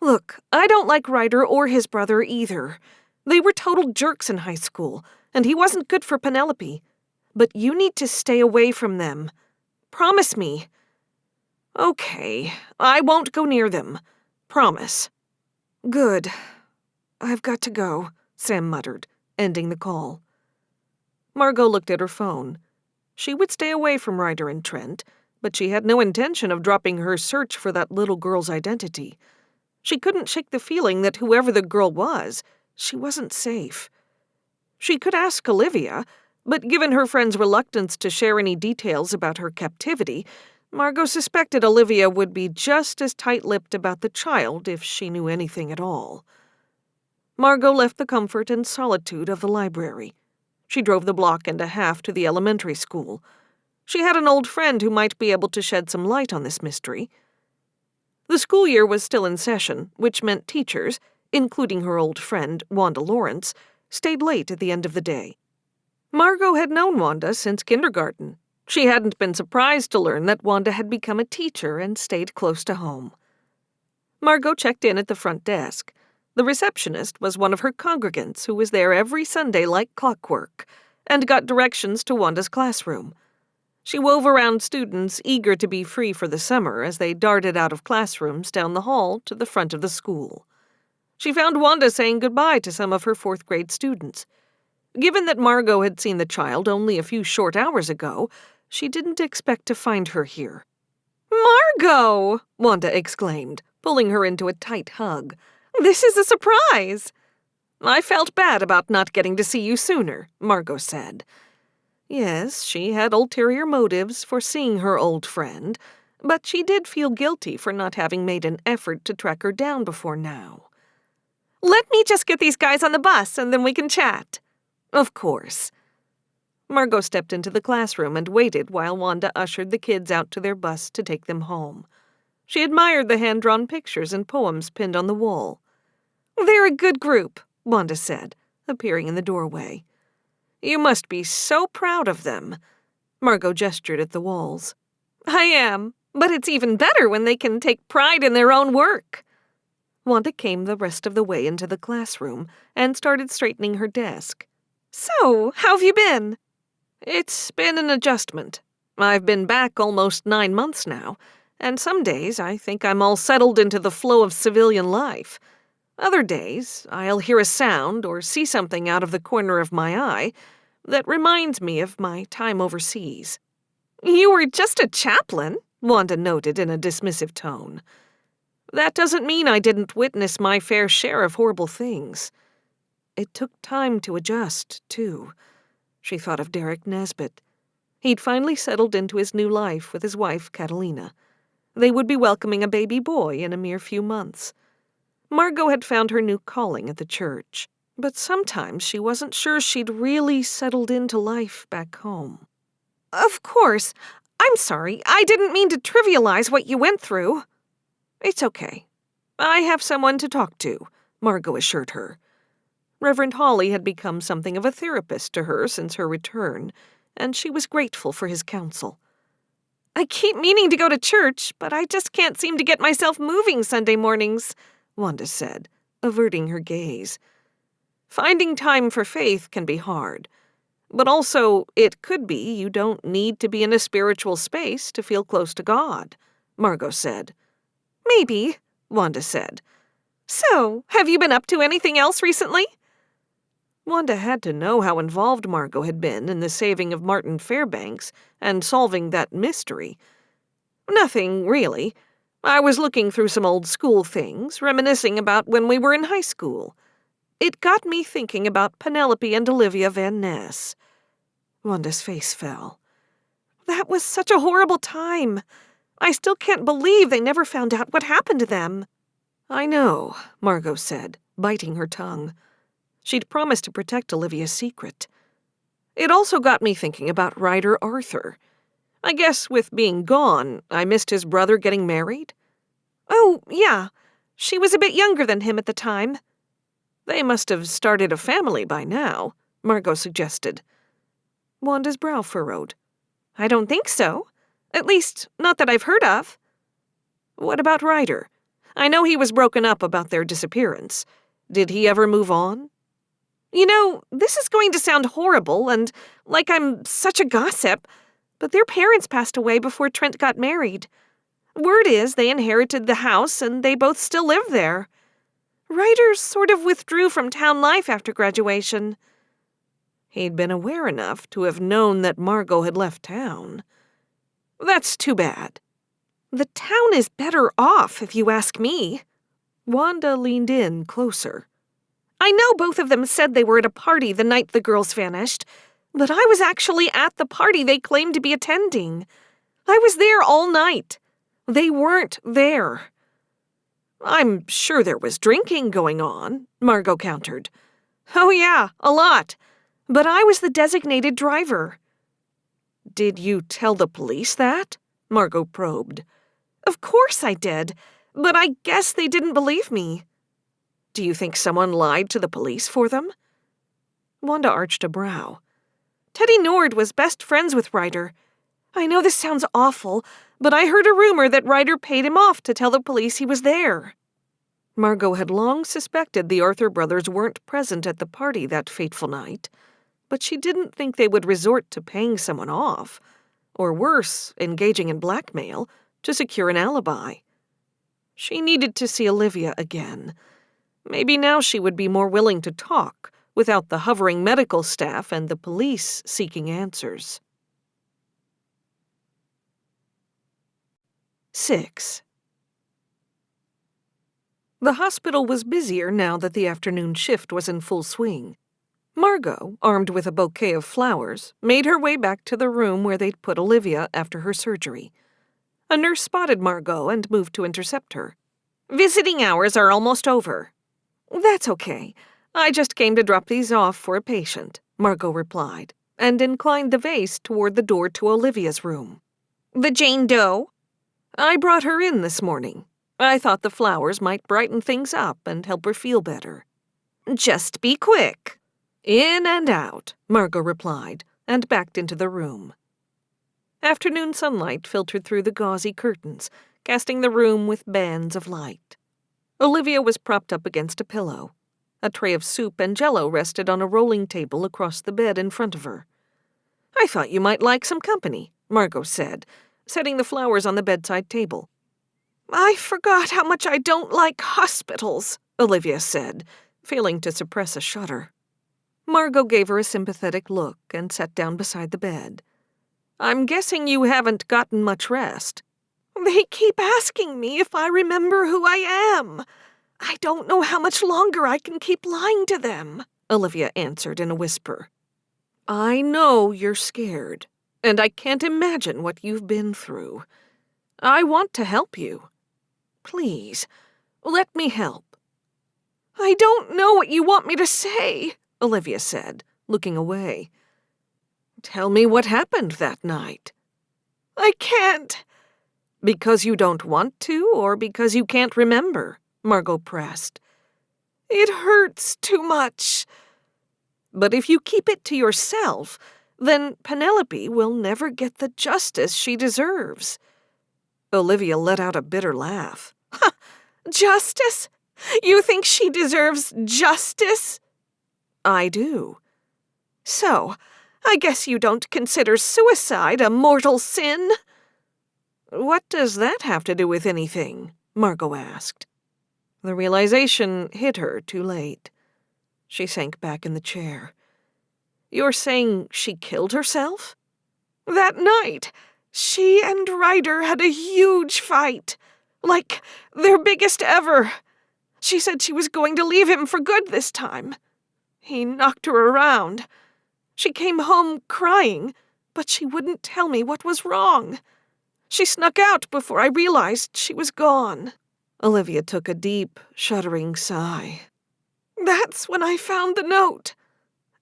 "Look, I don't like Ryder or his brother either. They were total jerks in high school, and he wasn't good for Penelope. But you need to stay away from them. Promise me." "Okay, I won't go near them. Promise." "Good. I've got to go," Sam muttered, ending the call. Margot looked at her phone. She would stay away from Ryder and Trent, but she had no intention of dropping her search for that little girl's identity. She couldn't shake the feeling that whoever the girl was, she wasn't safe. She could ask Olivia, but given her friend's reluctance to share any details about her captivity, Margot suspected Olivia would be just as tight-lipped about the child if she knew anything at all. Margot left the comfort and solitude of the library. She drove the block and a half to the elementary school. She had an old friend who might be able to shed some light on this mystery. The school year was still in session, which meant teachers, including her old friend, Wanda Lawrence, stayed late at the end of the day. Margot had known Wanda since kindergarten. She hadn't been surprised to learn that Wanda had become a teacher and stayed close to home. Margot checked in at the front desk. The receptionist was one of her congregants who was there every Sunday like clockwork, and got directions to Wanda's classroom. She wove around students eager to be free for the summer as they darted out of classrooms down the hall to the front of the school. She found Wanda saying goodbye to some of her fourth-grade students. Given that Margot had seen the child only a few short hours ago, she didn't expect to find her here. "Margot!" Wanda exclaimed, pulling her into a tight hug. "This is a surprise!" "I felt bad about not getting to see you sooner," Margot said. Yes, she had ulterior motives for seeing her old friend, but she did feel guilty for not having made an effort to track her down before now. Let me just get these guys on the bus, and then we can chat. Of course. Margot stepped into the classroom and waited while Wanda ushered the kids out to their bus to take them home. She admired the hand-drawn pictures and poems pinned on the wall. They're a good group, Wanda said, appearing in the doorway. You must be so proud of them. Margot gestured at the walls. I am, but it's even better when they can take pride in their own work. Wanda came the rest of the way into the classroom and started straightening her desk. So, how have you been? It's been an adjustment. I've been back almost 9 months now, and some days I think I'm all settled into the flow of civilian life. Other days, I'll hear a sound or see something out of the corner of my eye that reminds me of my time overseas. You were just a chaplain, Wanda noted in a dismissive tone. That doesn't mean I didn't witness my fair share of horrible things. It took time to adjust, too. She thought of Derek Nesbitt. He'd finally settled into his new life with his wife, Catalina. They would be welcoming a baby boy in a mere few months. Margot had found her new calling at the church, but sometimes she wasn't sure she'd really settled into life back home. Of course. I'm sorry. I didn't mean to trivialize what you went through. It's okay. I have someone to talk to, Margot assured her. Reverend Hawley had become something of a therapist to her since her return, and she was grateful for his counsel. I keep meaning to go to church, but I just can't seem to get myself moving Sunday mornings, Wanda said, averting her gaze. Finding time for faith can be hard, but also it could be you don't need to be in a spiritual space to feel close to God, Margot said. Maybe, Wanda said. So, have you been up to anything else recently? Wanda had to know how involved Margot had been in the saving of Martin Fairbanks and solving that mystery. Nothing, really. I was looking through some old school things, reminiscing about when we were in high school. It got me thinking about Penelope and Olivia Van Ness. Wanda's face fell. That was such a horrible time. I still can't believe they never found out what happened to them. I know, Margot said, biting her tongue. She'd promised to protect Olivia's secret. It also got me thinking about Ryder Arthur. I guess with being gone, I missed his brother getting married. Oh, yeah. She was a bit younger than him at the time. They must have started a family by now, Margot suggested. Wanda's brow furrowed. I don't think so. At least, not that I've heard of. What about Ryder? I know he was broken up about their disappearance. Did he ever move on? You know, this is going to sound horrible and like I'm such a gossip, but their parents passed away before Trent got married. Word is they inherited the house and they both still live there. Ryder sort of withdrew from town life after graduation. He'd been aware enough to have known that Margot had left town. That's too bad. The town is better off, if you ask me. Wanda leaned in closer. I know both of them said they were at a party the night the girls vanished, but I was actually at the party they claimed to be attending. I was there all night. They weren't there. I'm sure there was drinking going on, Margot countered. Oh yeah, a lot. But I was the designated driver. Did you tell the police that? Margot probed. Of course I did, but I guess they didn't believe me. Do you think someone lied to the police for them? Wanda arched a brow. Teddy Nord was best friends with Ryder. I know this sounds awful, but I heard a rumor that Ryder paid him off to tell the police he was there. Margot had long suspected the Arthur brothers weren't present at the party that fateful night, but she didn't think they would resort to paying someone off, or worse, engaging in blackmail, to secure an alibi. She needed to see Olivia again. Maybe now she would be more willing to talk, without the hovering medical staff and the police seeking answers. 6. The hospital was busier now that the afternoon shift was in full swing. Margot, armed with a bouquet of flowers, made her way back to the room where they'd put Olivia after her surgery. A nurse spotted Margot and moved to intercept her. "Visiting hours are almost over." "That's okay. I just came to drop these off for a patient," Margot replied, and inclined the vase toward the door to Olivia's room. "The Jane Doe?" "I brought her in this morning. I thought the flowers might brighten things up and help her feel better." "Just be quick." "In and out," Margot replied, and backed into the room. Afternoon sunlight filtered through the gauzy curtains, casting the room with bands of light. Olivia was propped up against a pillow. A tray of soup and jello rested on a rolling table across the bed in front of her. "I thought you might like some company," Margot said, setting the flowers on the bedside table. "I forgot how much I don't like hospitals," Olivia said, failing to suppress a shudder. Margot gave her a sympathetic look and sat down beside the bed. "I'm guessing you haven't gotten much rest." "They keep asking me if I remember who I am. I don't know how much longer I can keep lying to them," Olivia answered in a whisper. "I know you're scared, and I can't imagine what you've been through. I want to help you. Please, let me help." "I don't know what you want me to say," Olivia said, looking away. "Tell me what happened that night." "I can't." "Because you don't want to, or because you can't remember?" Margot pressed. "It hurts too much." "But if you keep it to yourself, then Penelope will never get the justice she deserves." Olivia let out a bitter laugh. "Justice? You think she deserves justice?" "I do." "So, I guess you don't consider suicide a mortal sin?" "What does that have to do with anything?" Margot asked. The realization hit her too late. She sank back in the chair. "You're saying she killed herself?" "That night, she and Ryder had a huge fight. Like, their biggest ever. She said she was going to leave him for good this time. He knocked her around. She came home crying, but she wouldn't tell me what was wrong. She snuck out before I realized she was gone." Olivia took a deep, shuddering sigh. "That's when I found the note.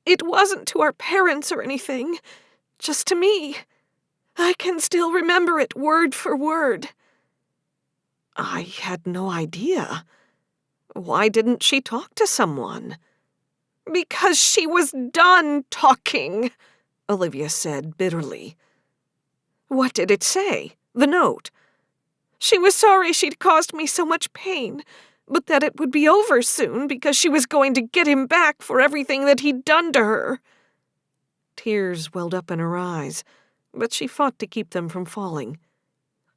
It wasn't to our parents or anything, just to me. I can still remember it word for word." "I had no idea. Why didn't she talk to someone?" "Because she was done talking," Olivia said bitterly. "What did it say? The note?" "She was sorry she'd caused me so much pain, but that it would be over soon because she was going to get him back for everything that he'd done to her." Tears welled up in her eyes, but she fought to keep them from falling.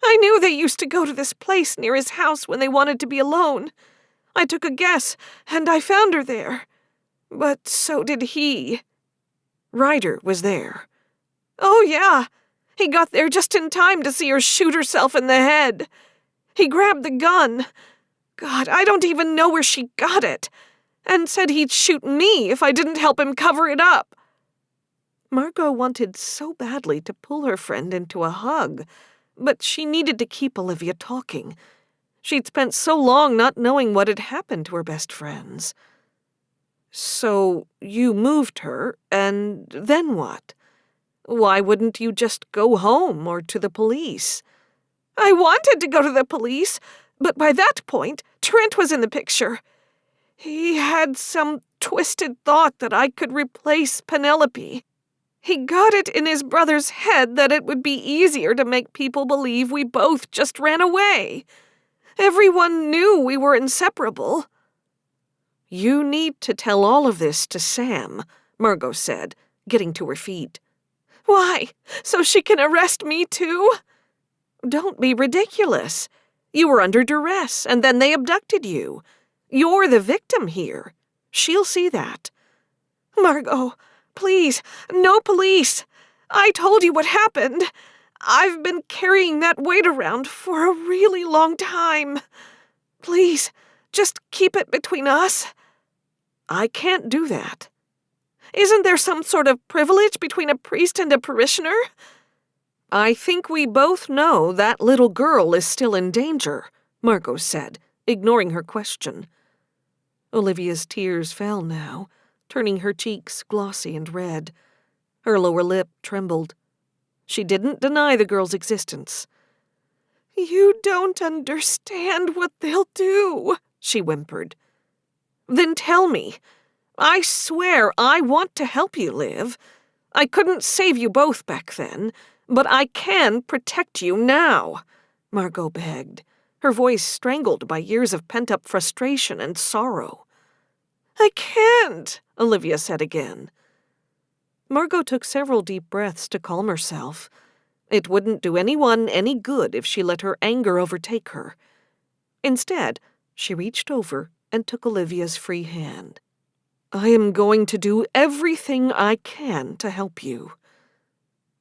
"I knew they used to go to this place near his house when they wanted to be alone. I took a guess, and I found her there. But so did he." "Ryder was there?" "Oh, yeah. He got there just in time to see her shoot herself in the head. He grabbed the gun. God, I don't even know where she got it. And said he'd shoot me if I didn't help him cover it up." Margot wanted so badly to pull her friend into a hug, but she needed to keep Olivia talking. She'd spent so long not knowing what had happened to her best friends. "So you moved her, and then what? Why wouldn't you just go home or to the police?" "I wanted to go to the police, but by that point, Trent was in the picture. He had some twisted thought that I could replace Penelope. He got it in his brother's head that it would be easier to make people believe we both just ran away. Everyone knew we were inseparable." "You need to tell all of this to Sam," Margot said, getting to her feet. "Why? So she can arrest me too?" "Don't be ridiculous. You were under duress, and then they abducted you. You're the victim here. She'll see that." "Margot, please, no police. I told you what happened. I've been carrying that weight around for a really long time. Please, just keep it between us." "I can't do that." Isn't there some sort of privilege between a priest and a parishioner? I think we both know that little girl is still in danger, Margot said, ignoring her question. Olivia's tears fell now, turning her cheeks glossy and red. Her lower lip trembled. She didn't deny the girl's existence. You don't understand what they'll do, she whimpered. Then tell me. I swear I want to help you, Liv. I couldn't save you both back then, but I can protect you now, Margot begged, her voice strangled by years of pent-up frustration and sorrow. I can't, Olivia said again. Margot took several deep breaths to calm herself. It wouldn't do anyone any good if she let her anger overtake her. Instead, she reached over and took Olivia's free hand. I am going to do everything I can to help you.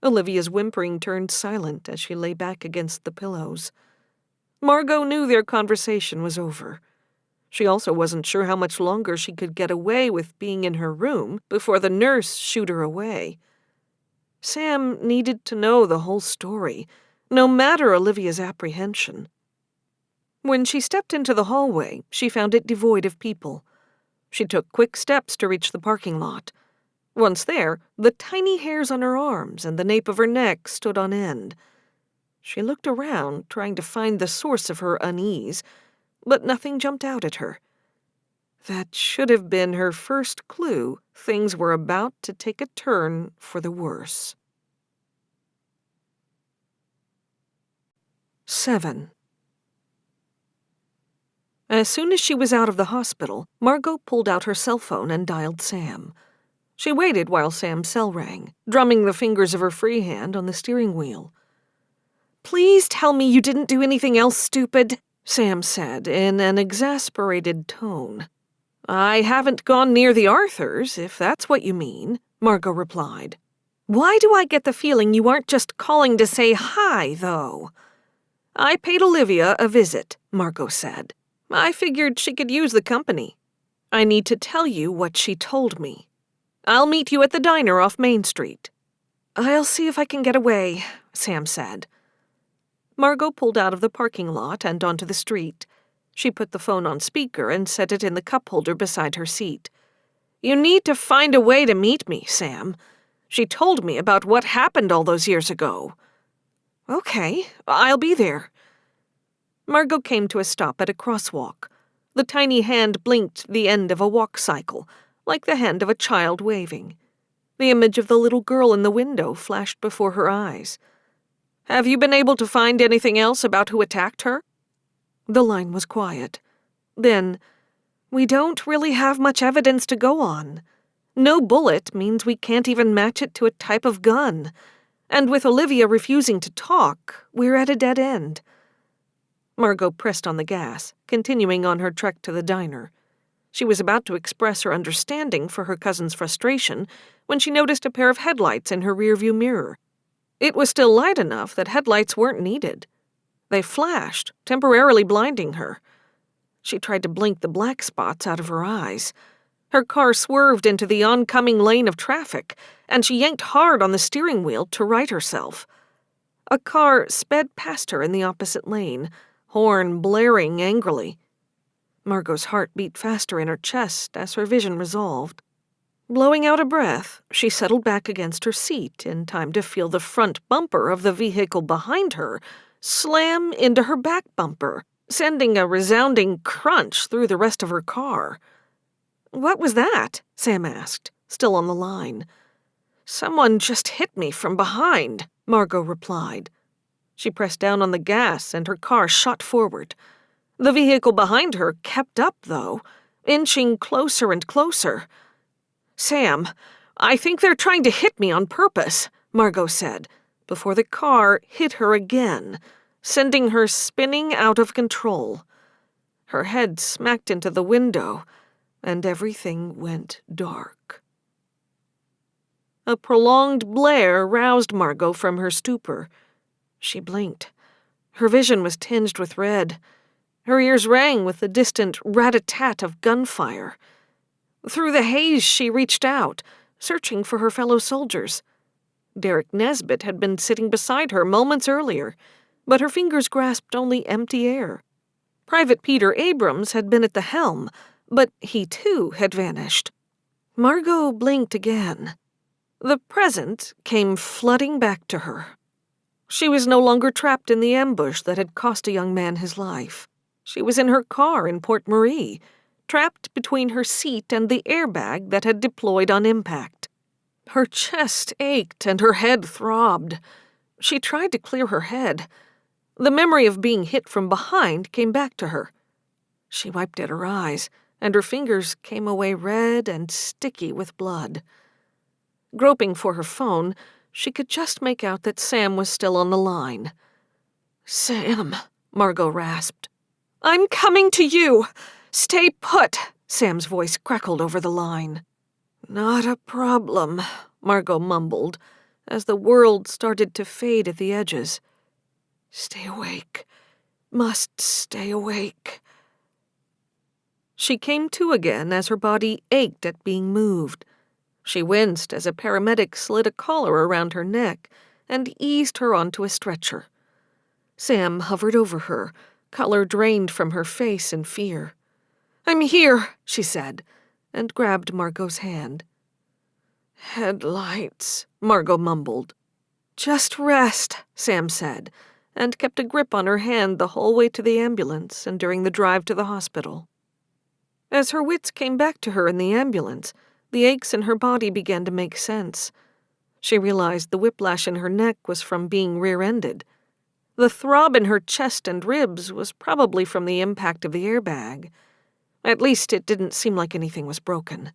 Olivia's whimpering turned silent as she lay back against the pillows. Margot knew their conversation was over. She also wasn't sure how much longer she could get away with being in her room before the nurse shooed her away. Sam needed to know the whole story, no matter Olivia's apprehension. When she stepped into the hallway, she found it devoid of people. She took quick steps to reach the parking lot. Once there, the tiny hairs on her arms and the nape of her neck stood on end. She looked around, trying to find the source of her unease, but nothing jumped out at her. That should have been her first clue things were about to take a turn for the worse. 7. As soon as she was out of the hospital, Margot pulled out her cell phone and dialed Sam. She waited while Sam's cell rang, drumming the fingers of her free hand on the steering wheel. Please tell me you didn't do anything else stupid, Sam said in an exasperated tone. I haven't gone near the Arthurs, if that's what you mean, Margot replied. Why do I get the feeling you aren't just calling to say hi, though? I paid Olivia a visit, Margot said. I figured she could use the company. I need to tell you what she told me. I'll meet you at the diner off Main Street. I'll see if I can get away, Sam said. Margot pulled out of the parking lot and onto the street. She put the phone on speaker and set it in the cup holder beside her seat. You need to find a way to meet me, Sam. She told me about what happened all those years ago. Okay, I'll be there. Margot came to a stop at a crosswalk. The tiny hand blinked the end of a walk cycle, like the hand of a child waving. The image of the little girl in the window flashed before her eyes. Have you been able to find anything else about who attacked her? The line was quiet. Then, we don't really have much evidence to go on. No bullet means we can't even match it to a type of gun. And with Olivia refusing to talk, we're at a dead end. Margot pressed on the gas, continuing on her trek to the diner. She was about to express her understanding for her cousin's frustration when she noticed a pair of headlights in her rearview mirror. It was still light enough that headlights weren't needed. They flashed, temporarily blinding her. She tried to blink the black spots out of her eyes. Her car swerved into the oncoming lane of traffic, and she yanked hard on the steering wheel to right herself. A car sped past her in the opposite lane, horn blaring angrily. Margot's heart beat faster in her chest as her vision resolved. Blowing out a breath, she settled back against her seat in time to feel the front bumper of the vehicle behind her slam into her back bumper, sending a resounding crunch through the rest of her car. "What was that?" Sam asked, still on the line. "Someone just hit me from behind," Margot replied. She pressed down on the gas and her car shot forward. The vehicle behind her kept up, though, inching closer and closer. "Sam, I think they're trying to hit me on purpose," Margot said, before the car hit her again, sending her spinning out of control. Her head smacked into the window, and everything went dark. A prolonged blare roused Margot from her stupor. She blinked. Her vision was tinged with red. Her ears rang with the distant rat-a-tat of gunfire. Through the haze she reached out, searching for her fellow soldiers. Derek Nesbitt had been sitting beside her moments earlier, but her fingers grasped only empty air. Private Peter Abrams had been at the helm, but he too had vanished. Margot blinked again. The present came flooding back to her. She was no longer trapped in the ambush that had cost a young man his life. She was in her car in Port Marie, trapped between her seat and the airbag that had deployed on impact. Her chest ached and her head throbbed. She tried to clear her head. The memory of being hit from behind came back to her. She wiped at her eyes, and her fingers came away red and sticky with blood. Groping for her phone, she could just make out that Sam was still on the line. "Sam," Margot rasped. "I'm coming to you. Stay put," Sam's voice crackled over the line. "Not a problem," Margot mumbled, as the world started to fade at the edges. "Stay awake. Must stay awake." She came to again as her body ached at being moved. She winced as a paramedic slid a collar around her neck and eased her onto a stretcher. Sam hovered over her, color drained from her face in fear. "I'm here," she said, and grabbed Margot's hand. "Headlights," Margot mumbled. "Just rest," Sam said, and kept a grip on her hand the whole way to the ambulance and during the drive to the hospital. As her wits came back to her in the ambulance, the aches in her body began to make sense. She realized the whiplash in her neck was from being rear-ended. The throb in her chest and ribs was probably from the impact of the airbag. At least it didn't seem like anything was broken.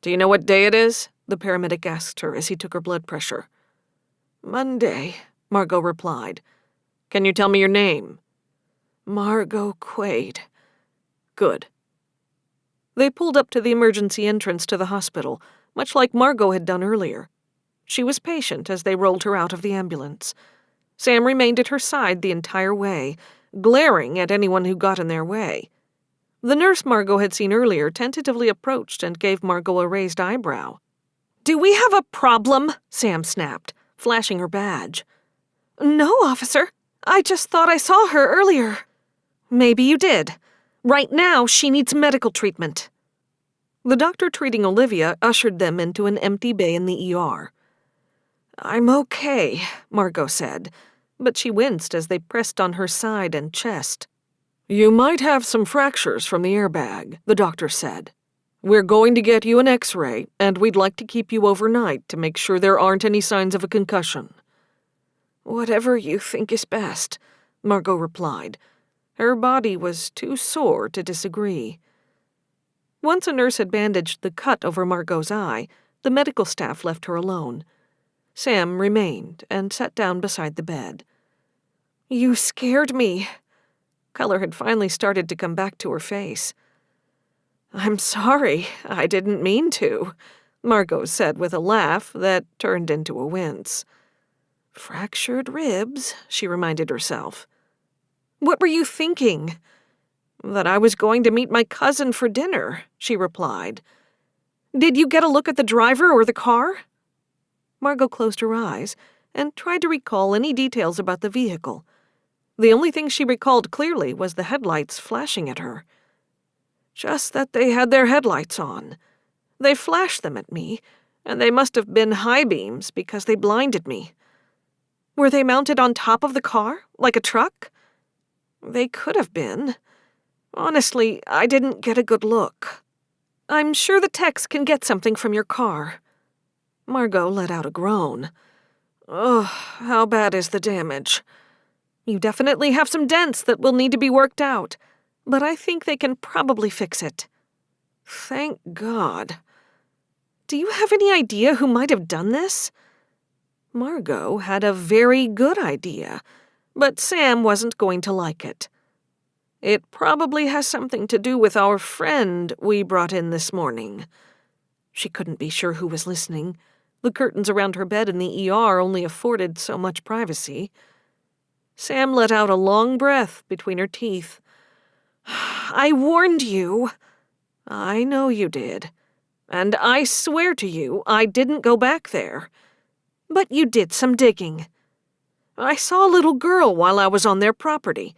"Do you know what day it is?" the paramedic asked her as he took her blood pressure. "Monday," Margot replied. "Can you tell me your name?" "Margot Quade." "Good." They pulled up to the emergency entrance to the hospital, much like Margot had done earlier. She was patient as they rolled her out of the ambulance. Sam remained at her side the entire way, glaring at anyone who got in their way. The nurse Margot had seen earlier tentatively approached and gave Margot a raised eyebrow. "Do we have a problem?" Sam snapped, flashing her badge. "No, officer. I just thought I saw her earlier." "Maybe you did. Right now, she needs medical treatment." The doctor treating Olivia ushered them into an empty bay in the ER. "I'm okay," Margot said, but she winced as they pressed on her side and chest. "You might have some fractures from the airbag," the doctor said. "We're going to get you an X-ray, and we'd like to keep you overnight to make sure there aren't any signs of a concussion." "Whatever you think is best," Margot replied. Her body was too sore to disagree. Once a nurse had bandaged the cut over Margot's eye, the medical staff left her alone. Sam remained and sat down beside the bed. "You scared me." Color had finally started to come back to her face. "I'm sorry, I didn't mean to," Margot said with a laugh that turned into a wince. "Fractured ribs," she reminded herself. "What were you thinking?" "That I was going to meet my cousin for dinner," she replied. "Did you get a look at the driver or the car?" Margot closed her eyes and tried to recall any details about the vehicle. The only thing she recalled clearly was the headlights flashing at her. "Just that they had their headlights on. They flashed them at me, and they must have been high beams because they blinded me." "Were they mounted on top of the car, like a truck?" "They could have been. Honestly, I didn't get a good look." "I'm sure the techs can get something from your car." Margot let out a groan. "Ugh, how bad is the damage?" "You definitely have some dents that will need to be worked out, but I think they can probably fix it." "Thank God." "Do you have any idea who might have done this?" Margot had a very good idea, but Sam wasn't going to like it. "It probably has something to do with our friend we brought in this morning." She couldn't be sure who was listening. The curtains around her bed in the ER only afforded so much privacy. Sam let out a long breath between her teeth. "I warned you." "I know you did." And I swear to you, I didn't go back there. But you did some digging. I saw a little girl while I was on their property.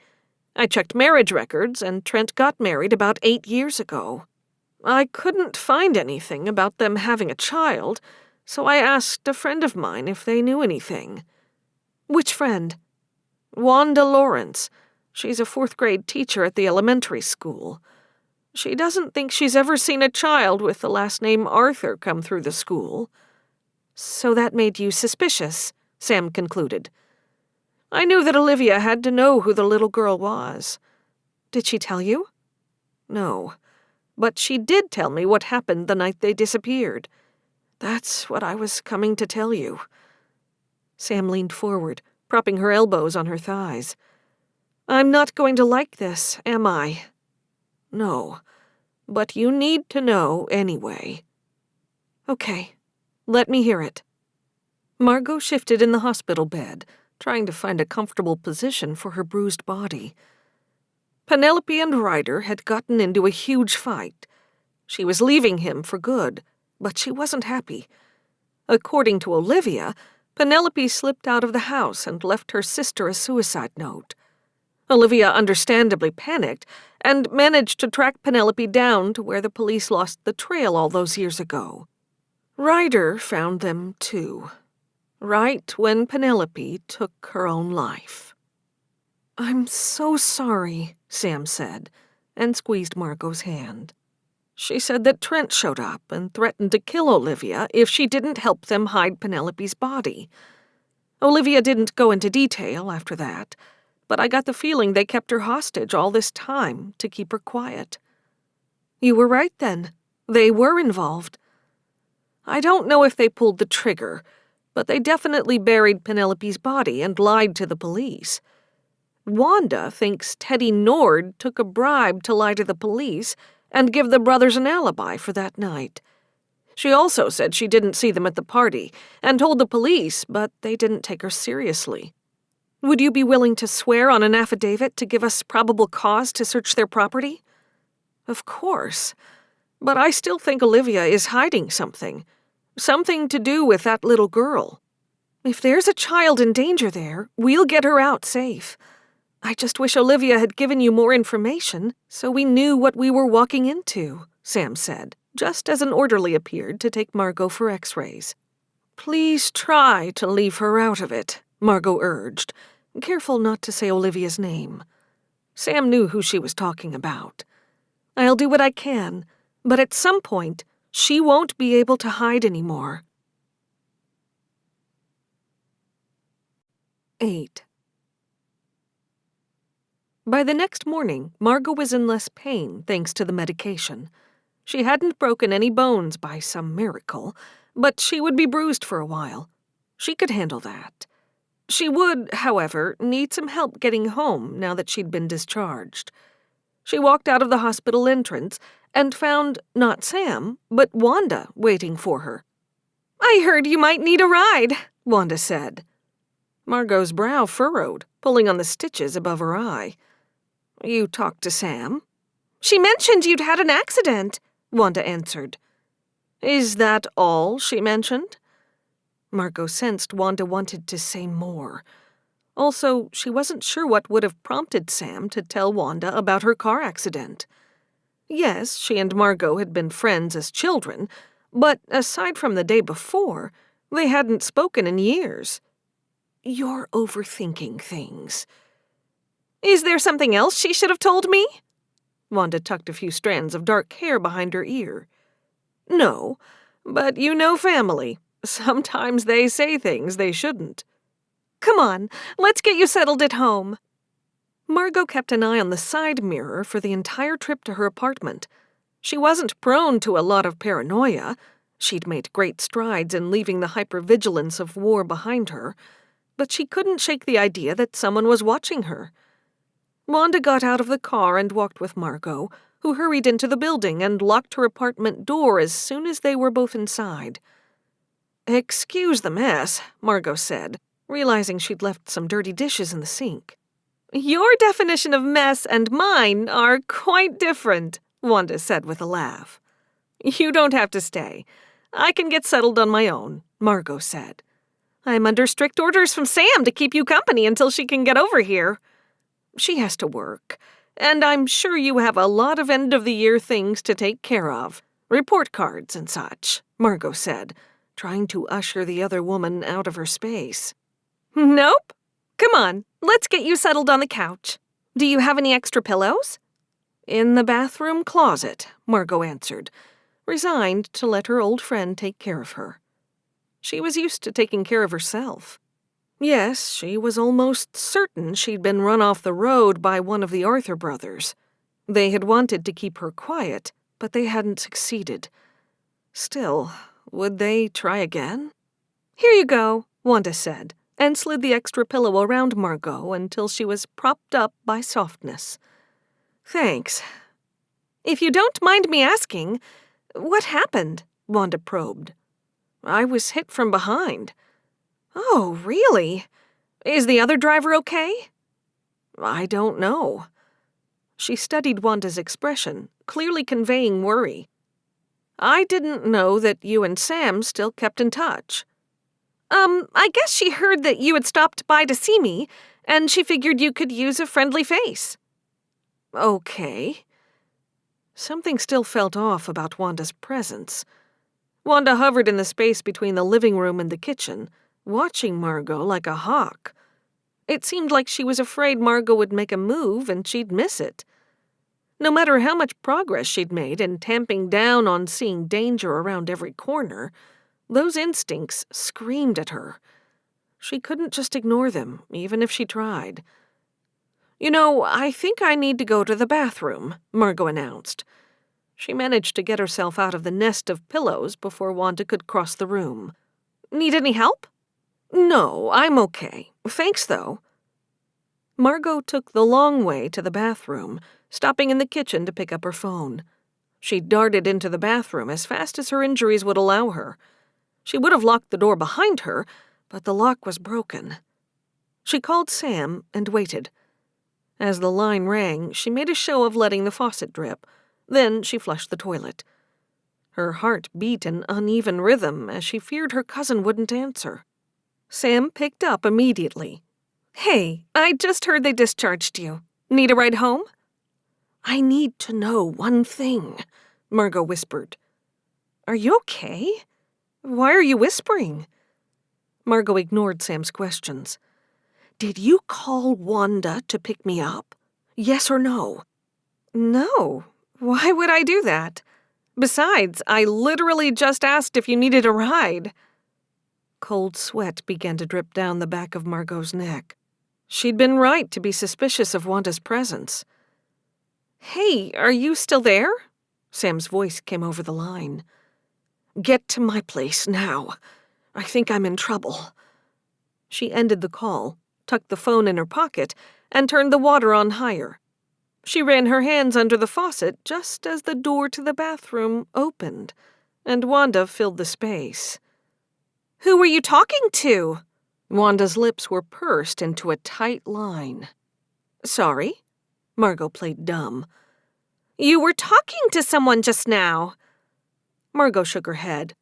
I checked marriage records, and Trent got married about 8 years ago. I couldn't find anything about them having a child, so I asked a friend of mine if they knew anything. Which friend? Wanda Lawrence. She's a 4th-grade teacher at the elementary school. She doesn't think she's ever seen a child with the last name Arthur come through the school. So that made you suspicious, Sam concluded. I knew that Olivia had to know who the little girl was. Did she tell you? No, but she did tell me what happened the night they disappeared. That's what I was coming to tell you. Sam leaned forward, propping her elbows on her thighs. I'm not going to like this, am I? No, but you need to know anyway. Okay, let me hear it. Margot shifted in the hospital bed, trying to find a comfortable position for her bruised body. Penelope and Ryder had gotten into a huge fight. She was leaving him for good, but she wasn't happy. According to Olivia, Penelope slipped out of the house and left her sister a suicide note. Olivia understandably panicked and managed to track Penelope down to where the police lost the trail all those years ago. Ryder found them too, right when Penelope took her own life. I'm so sorry, Sam said, and squeezed Margot's hand. She said that Trent showed up and threatened to kill Olivia if she didn't help them hide Penelope's body. Olivia didn't go into detail after that, but I got the feeling they kept her hostage all this time to keep her quiet. You were right then. They were involved. I don't know if they pulled the trigger, but they definitely buried Penelope's body and lied to the police. Wanda thinks Teddy Nord took a bribe to lie to the police and give the brothers an alibi for that night. She also said she didn't see them at the party and told the police, but they didn't take her seriously. Would you be willing to swear on an affidavit to give us probable cause to search their property? Of course, but I still think Olivia is hiding something. Something to do with that little girl. If there's a child in danger there, we'll get her out safe. I just wish Olivia had given you more information so we knew what we were walking into, Sam said, just as an orderly appeared to take Margot for x-rays. Please try to leave her out of it, Margot urged, careful not to say Olivia's name. Sam knew who she was talking about. I'll do what I can, but at some point, she won't be able to hide anymore. 8. By the next morning, Margot was in less pain thanks to the medication. She hadn't broken any bones by some miracle, but she would be bruised for a while. She could handle that. She would, however, need some help getting home now that she'd been discharged. She walked out of the hospital entrance and found not Sam, but Wanda waiting for her. I heard you might need a ride, Wanda said. Margot's brow furrowed, pulling on the stitches above her eye. You talked to Sam? She mentioned you'd had an accident, Wanda answered. Is that all she mentioned? Margot sensed Wanda wanted to say more. Also, she wasn't sure what would have prompted Sam to tell Wanda about her car accident. Yes, she and Margot had been friends as children, but aside from the day before, they hadn't spoken in years. You're overthinking things. Is there something else she should have told me? Wanda tucked a few strands of dark hair behind her ear. No, but you know family. Sometimes they say things they shouldn't. Come on, let's get you settled at home. Margot kept an eye on the side mirror for the entire trip to her apartment. She wasn't prone to a lot of paranoia. She'd made great strides in leaving the hypervigilance of war behind her, but she couldn't shake the idea that someone was watching her. Wanda got out of the car and walked with Margot, who hurried into the building and locked her apartment door as soon as they were both inside. Excuse the mess, Margot said, realizing she'd left some dirty dishes in the sink. Your definition of mess and mine are quite different, Wanda said with a laugh. You don't have to stay. I can get settled on my own, Margot said. I'm under strict orders from Sam to keep you company until she can get over here. She has to work, and I'm sure you have a lot of end-of-the-year things to take care of. Report cards and such, Margot said, trying to usher the other woman out of her space. Nope. Come on, let's get you settled on the couch. Do you have any extra pillows? In the bathroom closet, Margot answered, resigned to let her old friend take care of her. She was used to taking care of herself. Yes, she was almost certain she'd been run off the road by one of the Arthur brothers. They had wanted to keep her quiet, but they hadn't succeeded. Still, would they try again? Here you go, Wanda said, and slid the extra pillow around Margot until she was propped up by softness. Thanks. If you don't mind me asking, what happened? Wanda probed. I was hit from behind. Oh, really? Is the other driver okay? I don't know. She studied Wanda's expression, clearly conveying worry. I didn't know that you and Sam still kept in touch. I guess she heard that you had stopped by to see me, and she figured you could use a friendly face. Okay. Something still felt off about Wanda's presence. Wanda hovered in the space between the living room and the kitchen, watching Margot like a hawk. It seemed like she was afraid Margot would make a move and she'd miss it. No matter how much progress she'd made in tamping down on seeing danger around every corner, those instincts screamed at her. She couldn't just ignore them, even if she tried. You know, I think I need to go to the bathroom, Margot announced. She managed to get herself out of the nest of pillows before Wanda could cross the room. Need any help? No, I'm okay. Thanks, though. Margot took the long way to the bathroom, stopping in the kitchen to pick up her phone. She darted into the bathroom as fast as her injuries would allow her. She would have locked the door behind her, but the lock was broken. She called Sam and waited. As the line rang, she made a show of letting the faucet drip. Then she flushed the toilet. Her heart beat an uneven rhythm as she feared her cousin wouldn't answer. Sam picked up immediately. Hey, I just heard they discharged you. Need a ride home? I need to know one thing, Margot whispered. Are you okay? Why are you whispering? Margot ignored Sam's questions. Did you call Wanda to pick me up? Yes or no? No. Why would I do that? Besides, I literally just asked if you needed a ride. Cold sweat began to drip down the back of Margot's neck. She'd been right to be suspicious of Wanda's presence. Hey, are you still there? Sam's voice came over the line. Get to my place now. I think I'm in trouble. She ended the call, tucked the phone in her pocket, and turned the water on higher. She ran her hands under the faucet just as the door to the bathroom opened, and Wanda filled the space. Who were you talking to? Wanda's lips were pursed into a tight line. Sorry? Margot played dumb. You were talking to someone just now. Margot shook her head.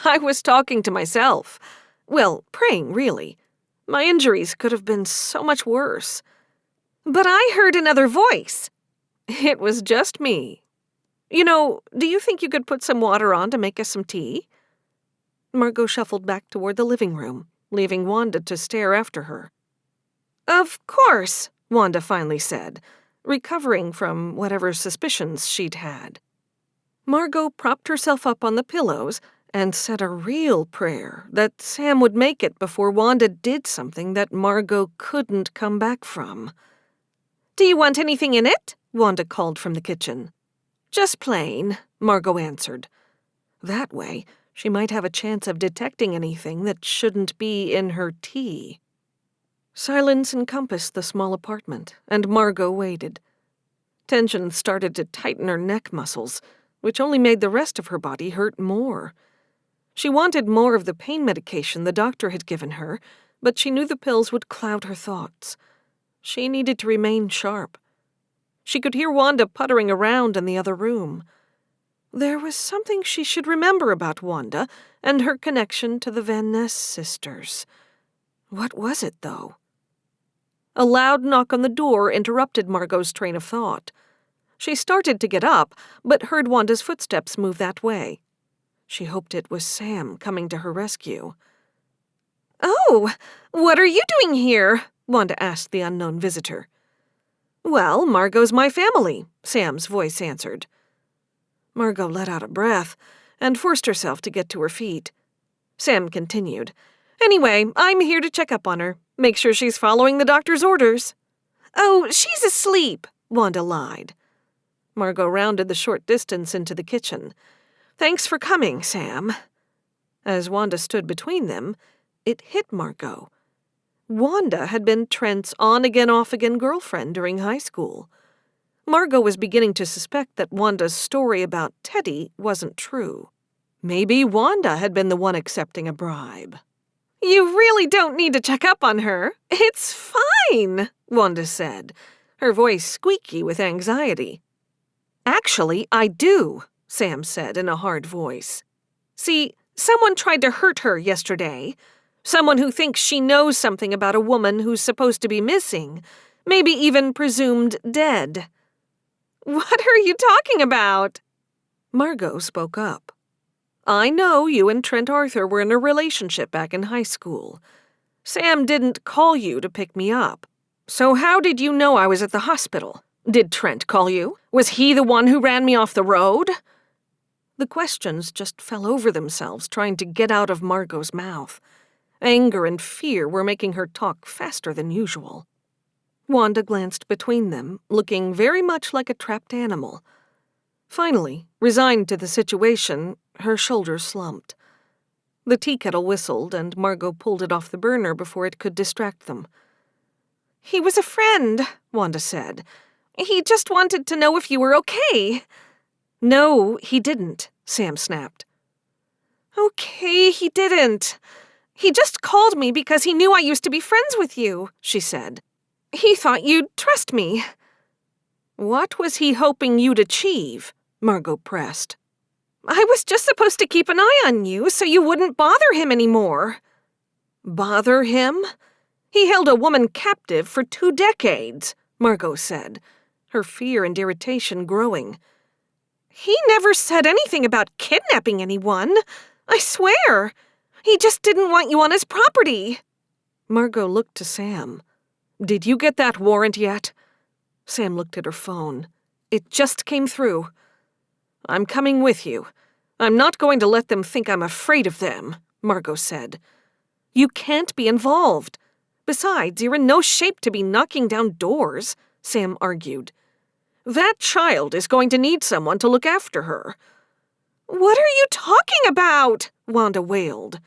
I was talking to myself. Well, praying, really. My injuries could have been so much worse. But I heard another voice. It was just me. You know, do you think you could put some water on to make us some tea? Margot shuffled back toward the living room, leaving Wanda to stare after her. Of course, Wanda finally said, recovering from whatever suspicions she'd had. Margot propped herself up on the pillows and said a real prayer that Sam would make it before Wanda did something that Margot couldn't come back from. Do you want anything in it? Wanda called from the kitchen. Just plain, Margot answered. That way, she might have a chance of detecting anything that shouldn't be in her tea. Silence encompassed the small apartment, and Margot waited. Tension started to tighten her neck muscles, which only made the rest of her body hurt more. She wanted more of the pain medication the doctor had given her, but she knew the pills would cloud her thoughts. She needed to remain sharp. She could hear Wanda puttering around in the other room. There was something she should remember about Wanda and her connection to the Van Ness sisters. What was it, though? A loud knock on the door interrupted Margot's train of thought. She started to get up, but heard Wanda's footsteps move that way. She hoped it was Sam coming to her rescue. "Oh, what are you doing here?" Wanda asked the unknown visitor. "Well, Margot's my family," Sam's voice answered. Margot let out a breath and forced herself to get to her feet. Sam continued, "Anyway, I'm here to check up on her. Make sure she's following the doctor's orders." "Oh, she's asleep," Wanda lied. Margot rounded the short distance into the kitchen. "Thanks for coming, Sam." As Wanda stood between them, it hit Margot. Wanda had been Trent's on-again, off-again girlfriend during high school. Margot was beginning to suspect that Wanda's story about Teddy wasn't true. Maybe Wanda had been the one accepting a bribe. "You really don't need to check up on her. It's fine," Wanda said, her voice squeaky with anxiety. "Actually, I do," Sam said in a hard voice. "See, someone tried to hurt her yesterday. Someone who thinks she knows something about a woman who's supposed to be missing, maybe even presumed dead." "What are you talking about?" Margot spoke up. "I know you and Trent Arthur were in a relationship back in high school. Sam didn't call you to pick me up. So how did you know I was at the hospital? Did Trent call you? Was he the one who ran me off the road?" The questions just fell over themselves trying to get out of Margot's mouth. Anger and fear were making her talk faster than usual. Wanda glanced between them, looking very much like a trapped animal. Finally, resigned to the situation, her shoulders slumped. The tea kettle whistled, and Margot pulled it off the burner before it could distract them. "He was a friend," Wanda said. "He just wanted to know if you were okay." "No, he didn't," Sam snapped. "Okay, he didn't. He just called me because he knew I used to be friends with you," she said. "He thought you'd trust me." "What was he hoping you'd achieve?" Margot pressed. "I was just supposed to keep an eye on you so you wouldn't bother him anymore." "Bother him? He held a woman captive for 2 decades, Margot said, her fear and irritation growing. "He never said anything about kidnapping anyone. I swear. He just didn't want you on his property." Margot looked to Sam. "Did you get that warrant yet?" Sam looked at her phone. "It just came through." "I'm coming with you. I'm not going to let them think I'm afraid of them," Margot said. "You can't be involved. Besides, you're in no shape to be knocking down doors," Sam argued. "That child is going to need someone to look after her." "What are you talking about?" Wanda wailed.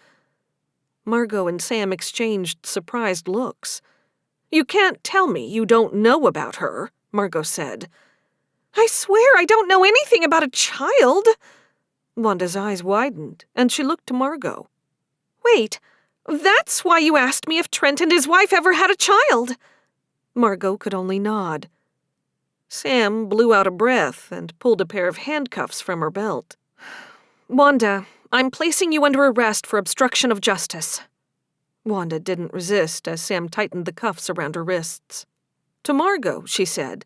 Margot and Sam exchanged surprised looks. "You can't tell me you don't know about her," Margot said. "I swear I don't know anything about a child." Wanda's eyes widened, and she looked to Margot. "Wait, that's why you asked me if Trent and his wife ever had a child." Margot could only nod. Sam blew out a breath and pulled a pair of handcuffs from her belt. "Wanda, I'm placing you under arrest for obstruction of justice." Wanda didn't resist as Sam tightened the cuffs around her wrists. To Margot, she said,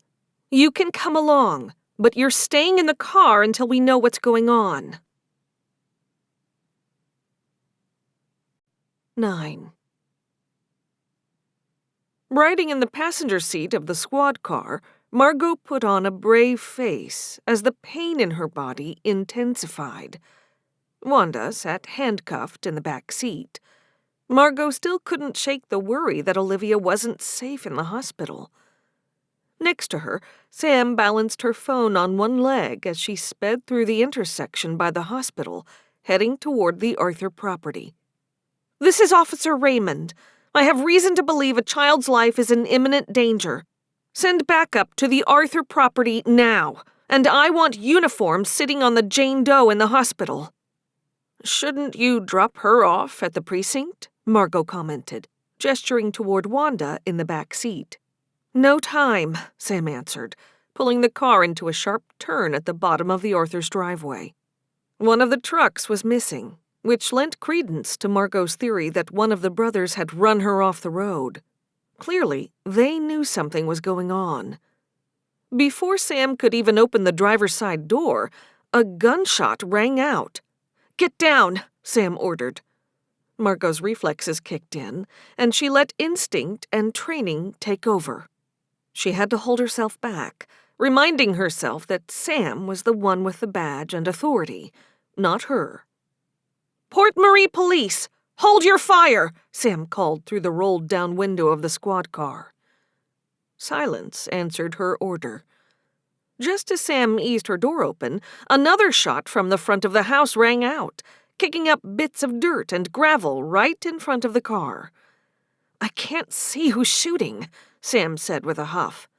"You can come along, but you're staying in the car until we know what's going on." 9. Riding in the passenger seat of the squad car, Margot put on a brave face as the pain in her body intensified. Wanda sat handcuffed in the back seat. Margot still couldn't shake the worry that Olivia wasn't safe in the hospital. Next to her, Sam balanced her phone on one leg as she sped through the intersection by the hospital, heading toward the Arthur property. "This is Officer Raymond. I have reason to believe a child's life is in imminent danger. Send backup to the Arthur property now, and I want uniforms sitting on the Jane Doe in the hospital." "Shouldn't you drop her off at the precinct?" Margot commented, gesturing toward Wanda in the back seat. "No time," Sam answered, pulling the car into a sharp turn at the bottom of the Arthur's driveway. One of the trucks was missing, which lent credence to Margot's theory that one of the brothers had run her off the road. Clearly, they knew something was going on. Before Sam could even open the driver's side door, a gunshot rang out. "Get down," Sam ordered. Margot's reflexes kicked in, and she let instinct and training take over. She had to hold herself back, reminding herself that Sam was the one with the badge and authority, not her. "Port Marie Police! Hold your fire!" Sam called through the rolled-down window of the squad car. Silence answered her order. Just as Sam eased her door open, another shot from the front of the house rang out, kicking up bits of dirt and gravel right in front of the car. "I can't see who's shooting," Sam said with a huff.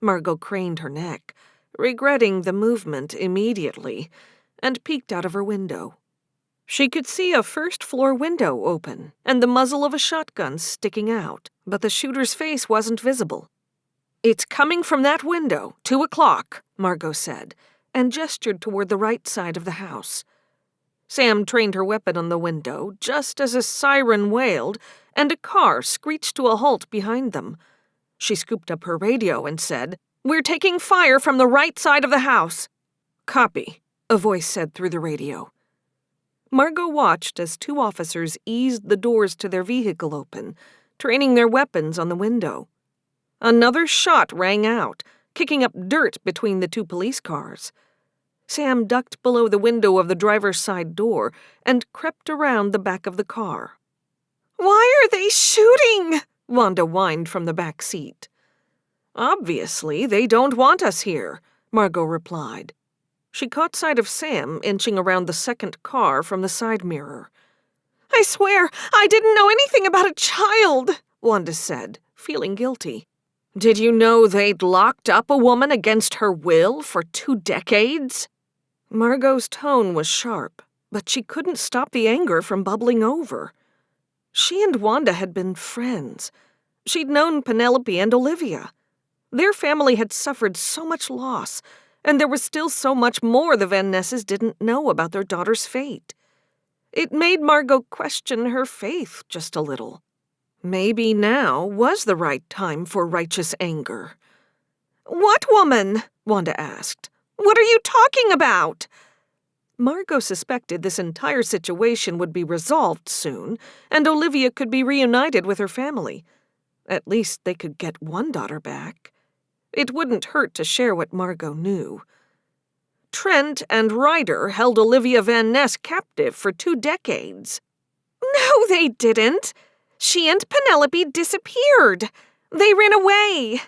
Margot craned her neck, regretting the movement immediately, and peeked out of her window. She could see a first-floor window open and the muzzle of a shotgun sticking out, but the shooter's face wasn't visible. "It's coming from that window, 2 o'clock, Margot said, and gestured toward the right side of the house. Sam trained her weapon on the window just as a siren wailed and a car screeched to a halt behind them. She scooped up her radio and said, "We're taking fire from the right side of the house." "Copy," a voice said through the radio. Margot watched as 2 officers eased the doors to their vehicle open, training their weapons on the window. Another shot rang out, kicking up dirt between the 2 police cars. Sam ducked below the window of the driver's side door and crept around the back of the car. "Why are they shooting?" Wanda whined from the back seat. "Obviously, they don't want us here," Margot replied. She caught sight of Sam inching around the second car from the side mirror. "I swear, I didn't know anything about a child," Wanda said, feeling guilty. "Did you know they'd locked up a woman against her will for 2 decades? Margot's tone was sharp, but she couldn't stop the anger from bubbling over. She and Wanda had been friends. She'd known Penelope and Olivia. Their family had suffered so much loss, and there was still so much more the Van Nesses didn't know about their daughter's fate. It made Margot question her faith just a little. Maybe now was the right time for righteous anger. "What woman?" Wanda asked. "What are you talking about?" Margot suspected this entire situation would be resolved soon, and Olivia could be reunited with her family. At least they could get one daughter back. It wouldn't hurt to share what Margot knew. Trent and Ryder held Olivia Van Ness captive for 2 decades. "No, they didn't. She and Penelope disappeared. They ran away."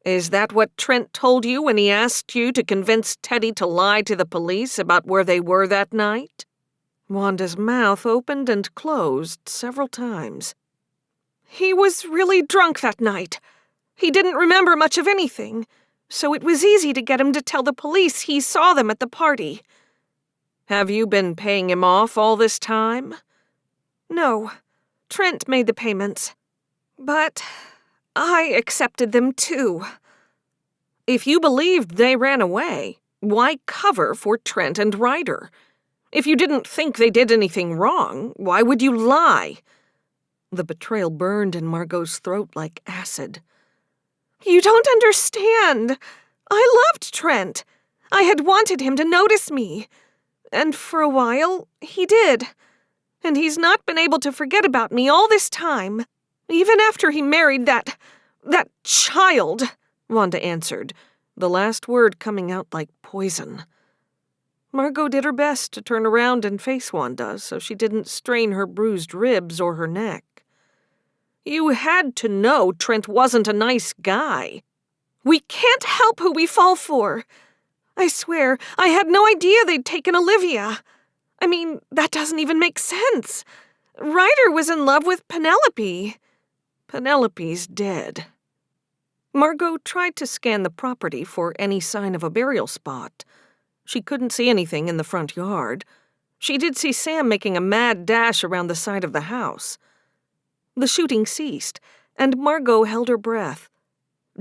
"Is that what Trent told you when he asked you to convince Teddy to lie to the police about where they were that night?" Wanda's mouth opened and closed several times. "He was really drunk that night. He didn't remember much of anything, so it was easy to get him to tell the police he saw them at the party." "Have you been paying him off all this time?" "No. Trent made the payments. But I accepted them too." "If you believed they ran away, why cover for Trent and Ryder? If you didn't think they did anything wrong, why would you lie?" The betrayal burned in Margot's throat like acid. "You don't understand. I loved Trent. I had wanted him to notice me. And for a while, he did. And he's not been able to forget about me all this time, even after he married that child," Wanda answered, the last word coming out like poison. Margot did her best to turn around and face Wanda so she didn't strain her bruised ribs or her neck. "You had to know Trent wasn't a nice guy." "We can't help who we fall for. I swear, I had no idea they'd taken Olivia. I mean, that doesn't even make sense. Ryder was in love with Penelope." "Penelope's dead." Margot tried to scan the property for any sign of a burial spot. She couldn't see anything in the front yard. She did see Sam making a mad dash around the side of the house. The shooting ceased, and Margot held her breath.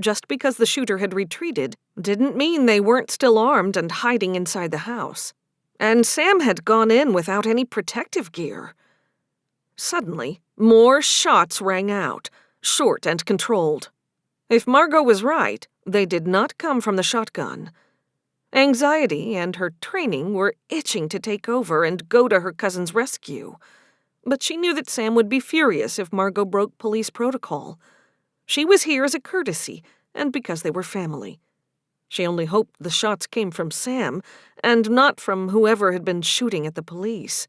just because the shooter had retreated didn't mean they weren't still armed and hiding inside the house. And Sam had gone in without any protective gear. Suddenly, more shots rang out, short and controlled. If Margot was right, they did not come from the shotgun. Anxiety and her training were itching to take over and go to her cousin's rescue. But she knew that Sam would be furious if Margot broke police protocol. She was here as a courtesy, and because they were family. She only hoped the shots came from Sam, and not from whoever had been shooting at the police.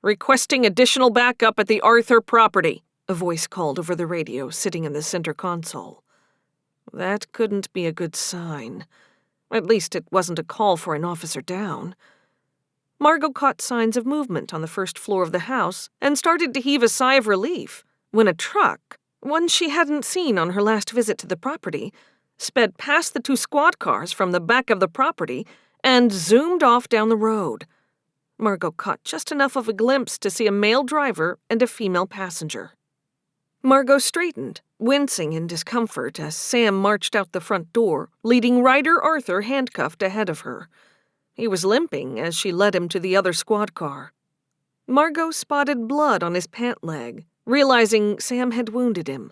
"Requesting additional backup at the Arthur property," a voice called over the radio sitting in the center console. That couldn't be a good sign. At least it wasn't a call for an officer down. Margot caught signs of movement on the first floor of the house and started to heave a sigh of relief when a truck, one she hadn't seen on her last visit to the property, sped past the 2 squad cars from the back of the property and zoomed off down the road. Margot caught just enough of a glimpse to see a male driver and a female passenger. Margot straightened, wincing in discomfort as Sam marched out the front door, leading Ryder Arthur handcuffed ahead of her. He was limping as she led him to the other squad car. Margot spotted blood on his pant leg, realizing Sam had wounded him.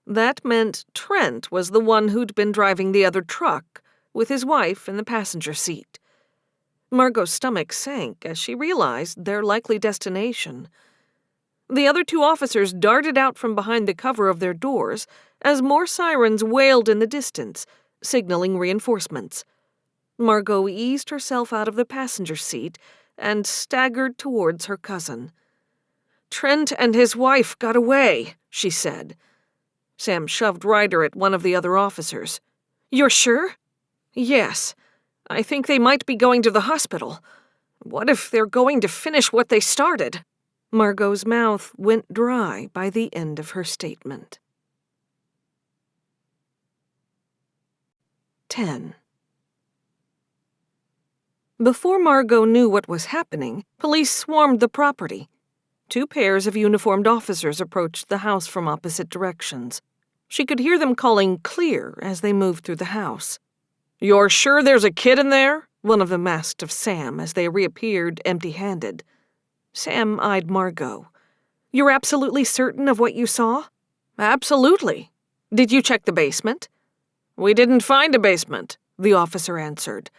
That meant Trent was the one who'd been driving the other truck, with his wife in the passenger seat. Margot's stomach sank as she realized their likely destination. The other 2 officers darted out from behind the cover of their doors as more sirens wailed in the distance, signaling reinforcements. Margot eased herself out of the passenger seat and staggered towards her cousin. "Trent and his wife got away," she said. Sam shoved Ryder at one of the other officers. "You're sure?" "Yes. I think they might be going to the hospital. What if they're going to finish what they started?" Margot's mouth went dry by the end of her statement. 10. Before Margot knew what was happening, police swarmed the property. 2 pairs of uniformed officers approached the house from opposite directions. She could hear them calling "clear" as they moved through the house. "You're sure there's a kid in there?" one of them asked of Sam as they reappeared empty-handed. Sam eyed Margot. "You're absolutely certain of what you saw?" "Absolutely. Did you check the basement?" "We didn't find a basement," the officer answered.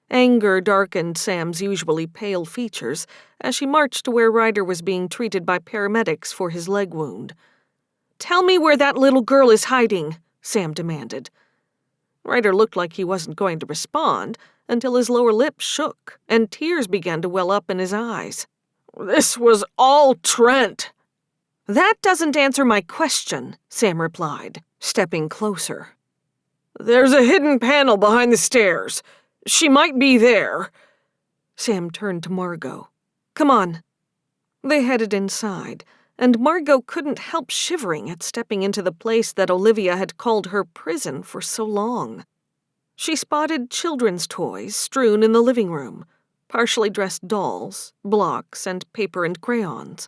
Anger darkened Sam's usually pale features as she marched to where Ryder was being treated by paramedics for his leg wound. "Tell me where that little girl is hiding," Sam demanded. Ryder looked like he wasn't going to respond until his lower lip shook and tears began to well up in his eyes. "This was all Trent." "That doesn't answer my question," Sam replied, stepping closer. "There's a hidden panel behind the stairs. She might be there." Sam turned to Margot. "Come on." They headed inside, and Margot couldn't help shivering at stepping into the place that Olivia had called her prison for so long. She spotted children's toys strewn in the living room, partially dressed dolls, blocks, and paper and crayons.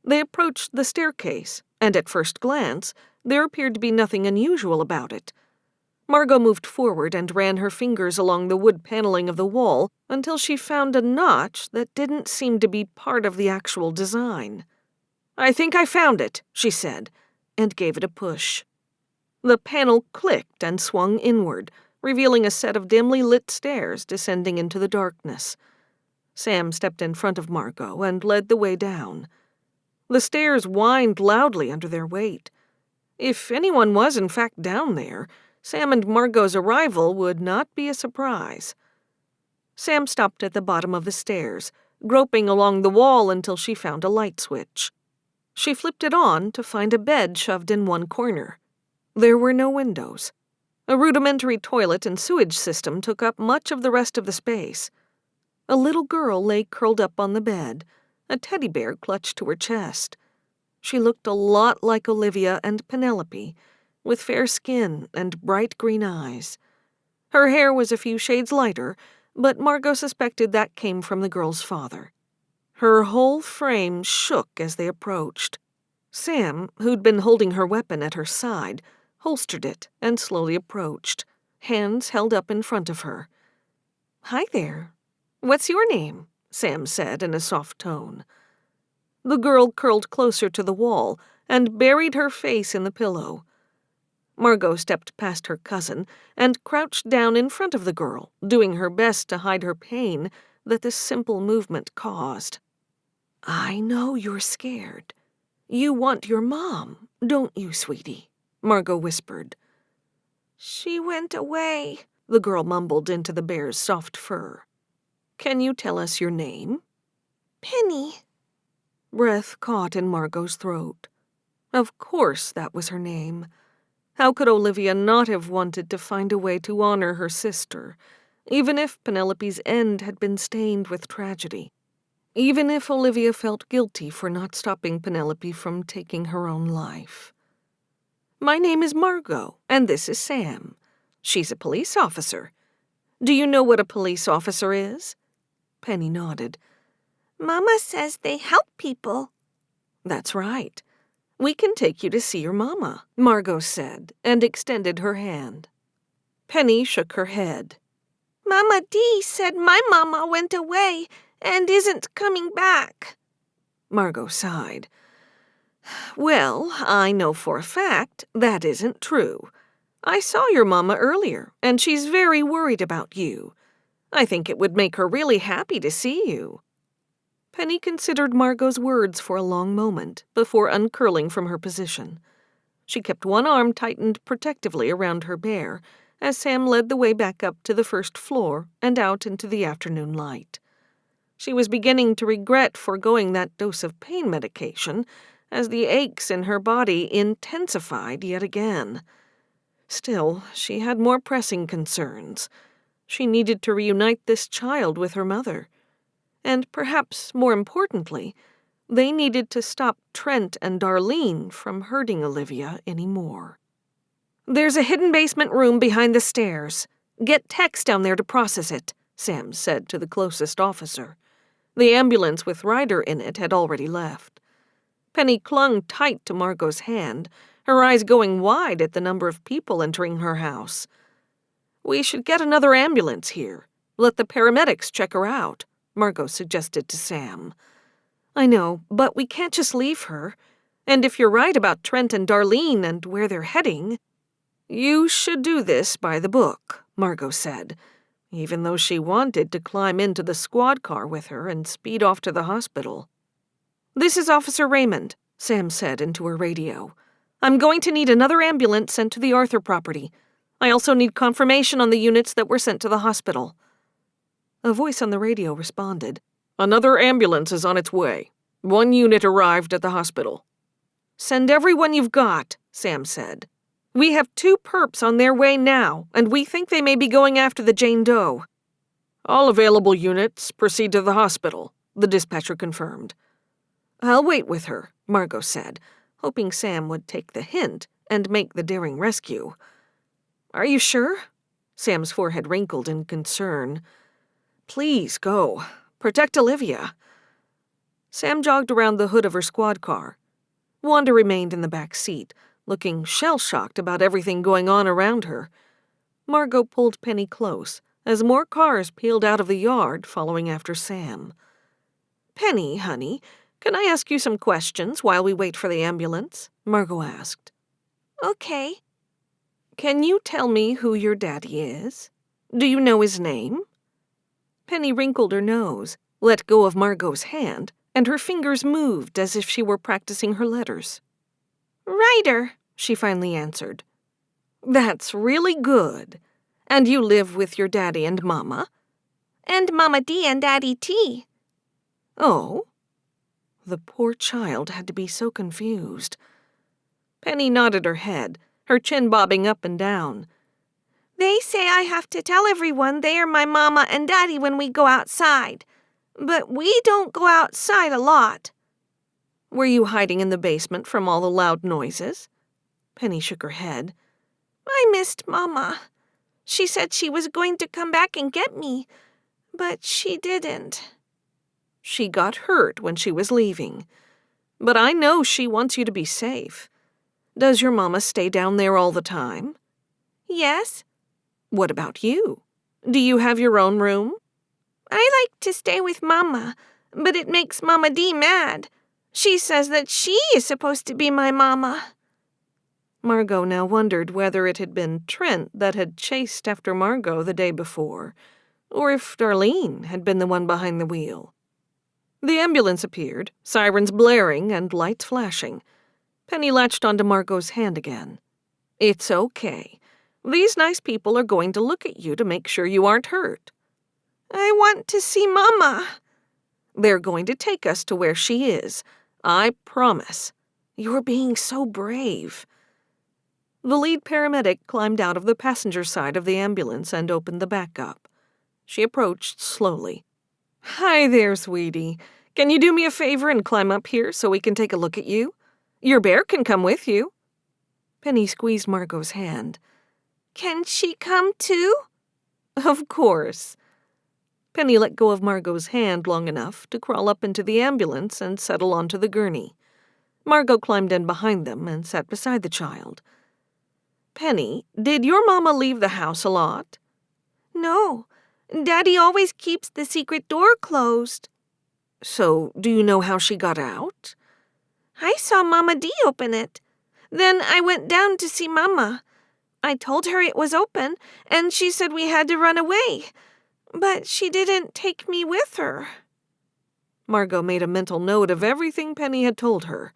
They approached the staircase, and at first glance, there appeared to be nothing unusual about it. Margot moved forward and ran her fingers along the wood paneling of the wall until she found a notch that didn't seem to be part of the actual design. "I think I found it," she said, and gave it a push. The panel clicked and swung inward, revealing a set of dimly lit stairs descending into the darkness. Sam stepped in front of Margot and led the way down. The stairs whined loudly under their weight. If anyone was in fact down there, Sam and Margot's arrival would not be a surprise. Sam stopped at the bottom of the stairs, groping along the wall until she found a light switch. She flipped it on to find a bed shoved in one corner. There were no windows. A rudimentary toilet and sewage system took up much of the rest of the space. A little girl lay curled up on the bed, a teddy bear clutched to her chest. She looked a lot like Olivia and Penelope, with fair skin and bright green eyes. Her hair was a few shades lighter, but Margot suspected that came from the girl's father. Her whole frame shook as they approached. Sam, who'd been holding her weapon at her side, holstered it, and slowly approached, hands held up in front of her. "Hi there. What's your name?" Sam said in a soft tone. The girl curled closer to the wall and buried her face in the pillow. Margot stepped past her cousin and crouched down in front of the girl, doing her best to hide her pain that this simple movement caused. "I know you're scared. You want your mom, don't you, sweetie?" Margot whispered. "She went away," the girl mumbled into the bear's soft fur. "Can you tell us your name?" "Penny." Breath caught in Margot's throat. Of course that was her name. How could Olivia not have wanted to find a way to honor her sister, even if Penelope's end had been stained with tragedy? Even if Olivia felt guilty for not stopping Penelope from taking her own life. "My name is Margot, and this is Sam. She's a police officer. Do you know what a police officer is?" Penny nodded. "Mama says they help people." "That's right. We can take you to see your mama," Margot said, and extended her hand. Penny shook her head. "Mama D said my mama went away and isn't coming back." Margot sighed. "Well, I know for a fact that isn't true. I saw your mama earlier, and she's very worried about you. I think it would make her really happy to see you." Penny considered Margot's words for a long moment before uncurling from her position. She kept one arm tightened protectively around her bear as Sam led the way back up to the first floor and out into the afternoon light. She was beginning to regret foregoing that dose of pain medication as the aches in her body intensified yet again. Still, she had more pressing concerns. She needed to reunite this child with her mother. And perhaps more importantly, they needed to stop Trent and Darlene from hurting Olivia anymore. "There's a hidden basement room behind the stairs. Get Tex down there to process it," Sam said to the closest officer. The ambulance with Ryder in it had already left. Penny clung tight to Margot's hand, her eyes going wide at the number of people entering her house. "We should get another ambulance here. Let the paramedics check her out," Margot suggested to Sam. "I know, but we can't just leave her. And if you're right about Trent and Darlene and where they're heading—" "You should do this by the book," Margot said, even though she wanted to climb into the squad car with her and speed off to the hospital. "This is Officer Raymond," Sam said into her radio. "I'm going to need another ambulance sent to the Arthur property. I also need confirmation on the units that were sent to the hospital." A voice on the radio responded. "Another ambulance is on its way. One unit arrived at the hospital." "Send everyone you've got," Sam said. "We have 2 perps on their way now, and we think they may be going after the Jane Doe." "All available units proceed to the hospital," the dispatcher confirmed. "I'll wait with her," Margot said, hoping Sam would take the hint and make the daring rescue. "Are you sure?" Sam's forehead wrinkled in concern. "Please go. Protect Olivia." Sam jogged around the hood of her squad car. Wanda remained in the back seat, looking shell-shocked about everything going on around her. Margot pulled Penny close as more cars peeled out of the yard following after Sam. "Penny, honey, can I ask you some questions while we wait for the ambulance?" Margot asked. "Okay." "Can you tell me who your daddy is? Do you know his name?" Penny wrinkled her nose, let go of Margot's hand, and her fingers moved as if she were practicing her letters. "Ryder," she finally answered. "That's really good. And you live with your daddy and mama?" "And Mama D and Daddy T." "Oh?" The poor child had to be so confused. Penny nodded her head, her chin bobbing up and down. "They say I have to tell everyone they are my mama and daddy when we go outside. But we don't go outside a lot." "Were you hiding in the basement from all the loud noises?" Penny shook her head. "I missed Mama. She said she was going to come back and get me, but she didn't." "She got hurt when she was leaving. But I know she wants you to be safe. Does your mama stay down there all the time? Yes. What about you? Do you have your own room? I like to stay with Mama, but it makes Mama D mad. She says that she is supposed to be my mama. Margot now wondered whether it had been Trent that had chased after Margot the day before, or if Darlene had been the one behind the wheel. The ambulance appeared, sirens blaring and lights flashing. Penny latched onto Margot's hand again. It's okay. These nice people are going to look at you to make sure you aren't hurt. I want to see Mama. They're going to take us to where she is. I promise. You're being so brave. The lead paramedic climbed out of the passenger side of the ambulance and opened the back up. She approached slowly. Hi there, sweetie. Can you do me a favor and climb up here so we can take a look at you? Your bear can come with you. Penny squeezed Margot's hand. Can she come too? Of course. Penny let go of Margot's hand long enough to crawl up into the ambulance and settle onto the gurney. Margot climbed in behind them and sat beside the child. Penny, did your mama leave the house a lot? No. Daddy always keeps the secret door closed. So, do you know how she got out? I saw Mama D open it. Then I went down to see Mama. I told her it was open, and she said we had to run away. But she didn't take me with her. Margot made a mental note of everything Penny had told her.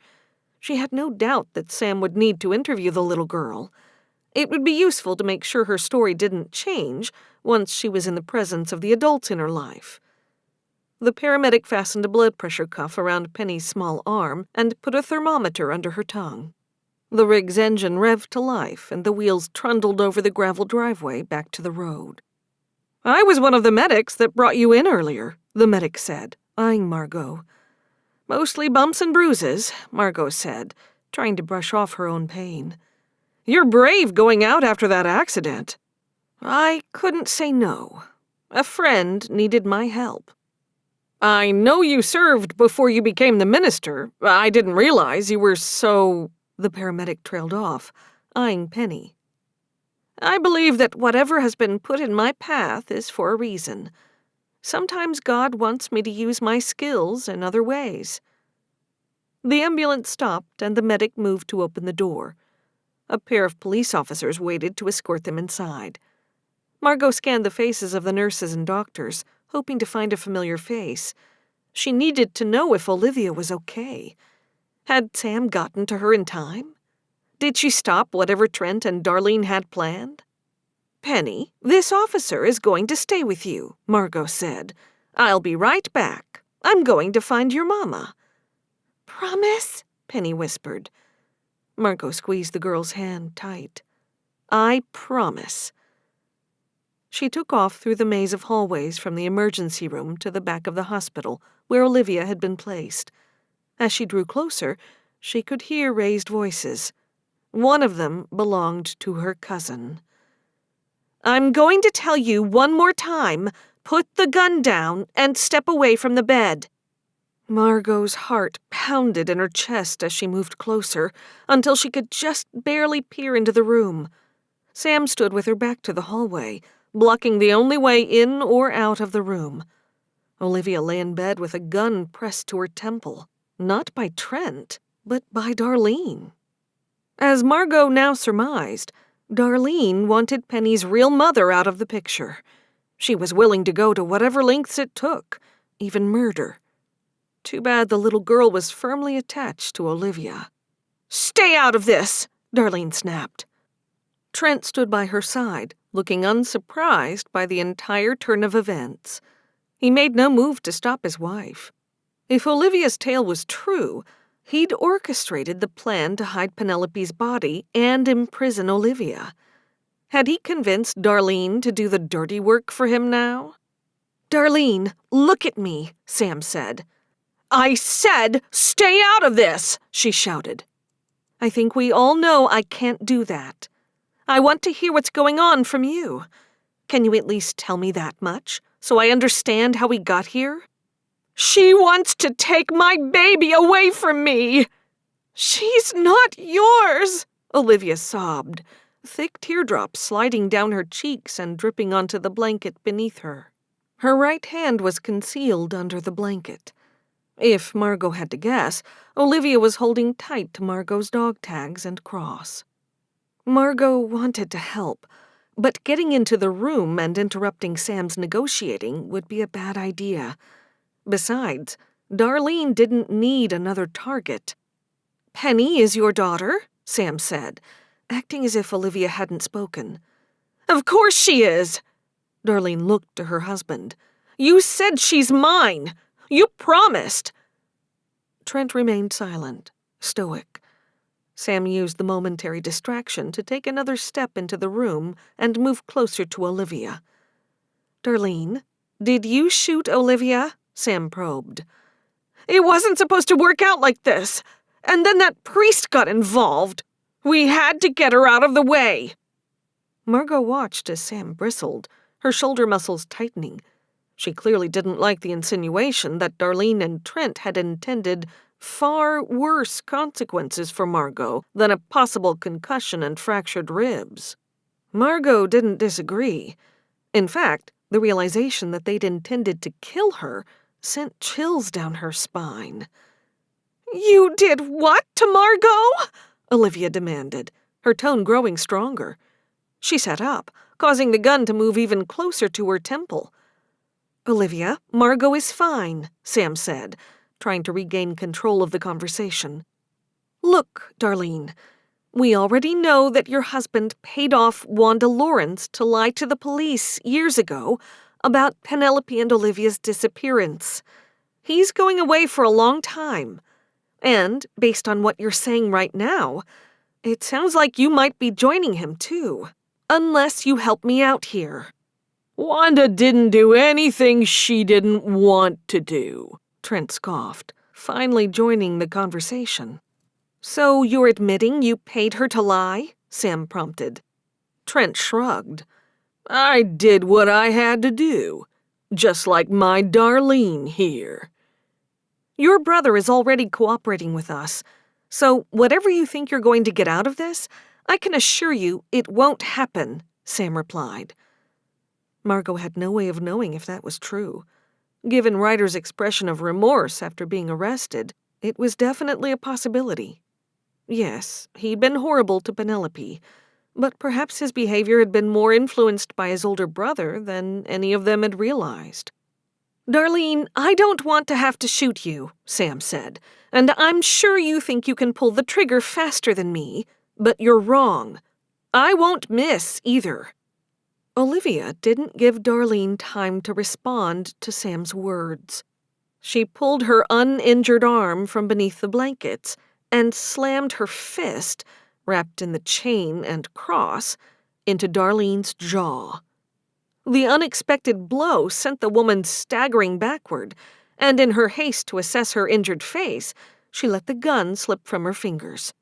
She had no doubt that Sam would need to interview the little girl. It would be useful to make sure her story didn't change once she was in the presence of the adults in her life. The paramedic fastened a blood pressure cuff around Penny's small arm and put a thermometer under her tongue. The rig's engine revved to life, and the wheels trundled over the gravel driveway back to the road. I was one of the medics that brought you in earlier, the medic said, eyeing Margot. Mostly bumps and bruises, Margot said, trying to brush off her own pain. You're brave going out after that accident. I couldn't say no. A friend needed my help. I know you served before you became the minister. I didn't realize you were so... The paramedic trailed off, eyeing Penny. I believe that whatever has been put in my path is for a reason. Sometimes God wants me to use my skills in other ways. The ambulance stopped and the medic moved to open the door. A pair of police officers waited to escort them inside. Margot scanned the faces of the nurses and doctors, hoping to find a familiar face. She needed to know if Olivia was okay. Had Sam gotten to her in time? Did she stop whatever Trent and Darlene had planned? Penny, this officer is going to stay with you, Margot said. I'll be right back. I'm going to find your mama. Promise? Penny whispered. Margot squeezed the girl's hand tight. I promise. She took off through the maze of hallways from the emergency room to the back of the hospital where Olivia had been placed. As she drew closer, she could hear raised voices. One of them belonged to her cousin. I'm going to tell you one more time, put the gun down and step away from the bed. Margot's heart pounded in her chest as she moved closer, until she could just barely peer into the room. Sam stood with her back to the hallway, blocking the only way in or out of the room. Olivia lay in bed with a gun pressed to her temple, not by Trent, but by Darlene. As Margot now surmised, Darlene wanted Penny's real mother out of the picture. She was willing to go to whatever lengths it took, even murder. Too bad the little girl was firmly attached to Olivia. Stay out of this, Darlene snapped. Trent stood by her side, looking unsurprised by the entire turn of events. He made no move to stop his wife. If Olivia's tale was true, he'd orchestrated the plan to hide Penelope's body and imprison Olivia. Had he convinced Darlene to do the dirty work for him now? Darlene, look at me, Sam said. I said, stay out of this, she shouted. I think we all know I can't do that. I want to hear what's going on from you. Can you at least tell me that much, so I understand how we got here? She wants to take my baby away from me. She's not yours, Olivia sobbed, thick teardrops sliding down her cheeks and dripping onto the blanket beneath her. Her right hand was concealed under the blanket. If Margot had to guess, Olivia was holding tight to Margot's dog tags and cross. Margot wanted to help, but getting into the room and interrupting Sam's negotiating would be a bad idea. Besides, Darlene didn't need another target. "Penny is your daughter?" Sam said, acting as if Olivia hadn't spoken. "Of course she is!" Darlene looked to her husband. "You said she's mine! You promised!" Trent remained silent, stoic. Sam used the momentary distraction to take another step into the room and move closer to Olivia. "Darlene, did you shoot Olivia?" Sam probed. "It wasn't supposed to work out like this. And then that priest got involved. We had to get her out of the way." Margot watched as Sam bristled, her shoulder muscles tightening. She clearly didn't like the insinuation that Darlene and Trent had intended far worse consequences for Margot than a possible concussion and fractured ribs. Margot didn't disagree. In fact, the realization that they'd intended to kill her sent chills down her spine. "You did what to Margot?" Olivia demanded, her tone growing stronger. She sat up, causing the gun to move even closer to her temple. "Olivia, Margot is fine," Sam said, trying to regain control of the conversation. "Look, Darlene, we already know that your husband paid off Wanda Lawrence to lie to the police years ago about Penelope and Olivia's disappearance. He's going away for a long time. And, based on what you're saying right now, it sounds like you might be joining him, too. Unless you help me out here." "Wanda didn't do anything she didn't want to do," Trent scoffed, finally joining the conversation. "So you're admitting you paid her to lie?" Sam prompted. Trent shrugged. "I did what I had to do, just like my Darlene here." "Your brother is already cooperating with us, so whatever you think you're going to get out of this, I can assure you it won't happen," Sam replied. Margot had no way of knowing if that was true. Given Ryder's expression of remorse after being arrested, it was definitely a possibility. Yes, he'd been horrible to Penelope, but perhaps his behavior had been more influenced by his older brother than any of them had realized. "Darlene, I don't want to have to shoot you," Sam said, "and I'm sure you think you can pull the trigger faster than me, but you're wrong. I won't miss, either." Olivia didn't give Darlene time to respond to Sam's words. She pulled her uninjured arm from beneath the blankets and slammed her fist, wrapped in the chain and cross, into Darlene's jaw. The unexpected blow sent the woman staggering backward, and in her haste to assess her injured face, she let the gun slip from her fingers.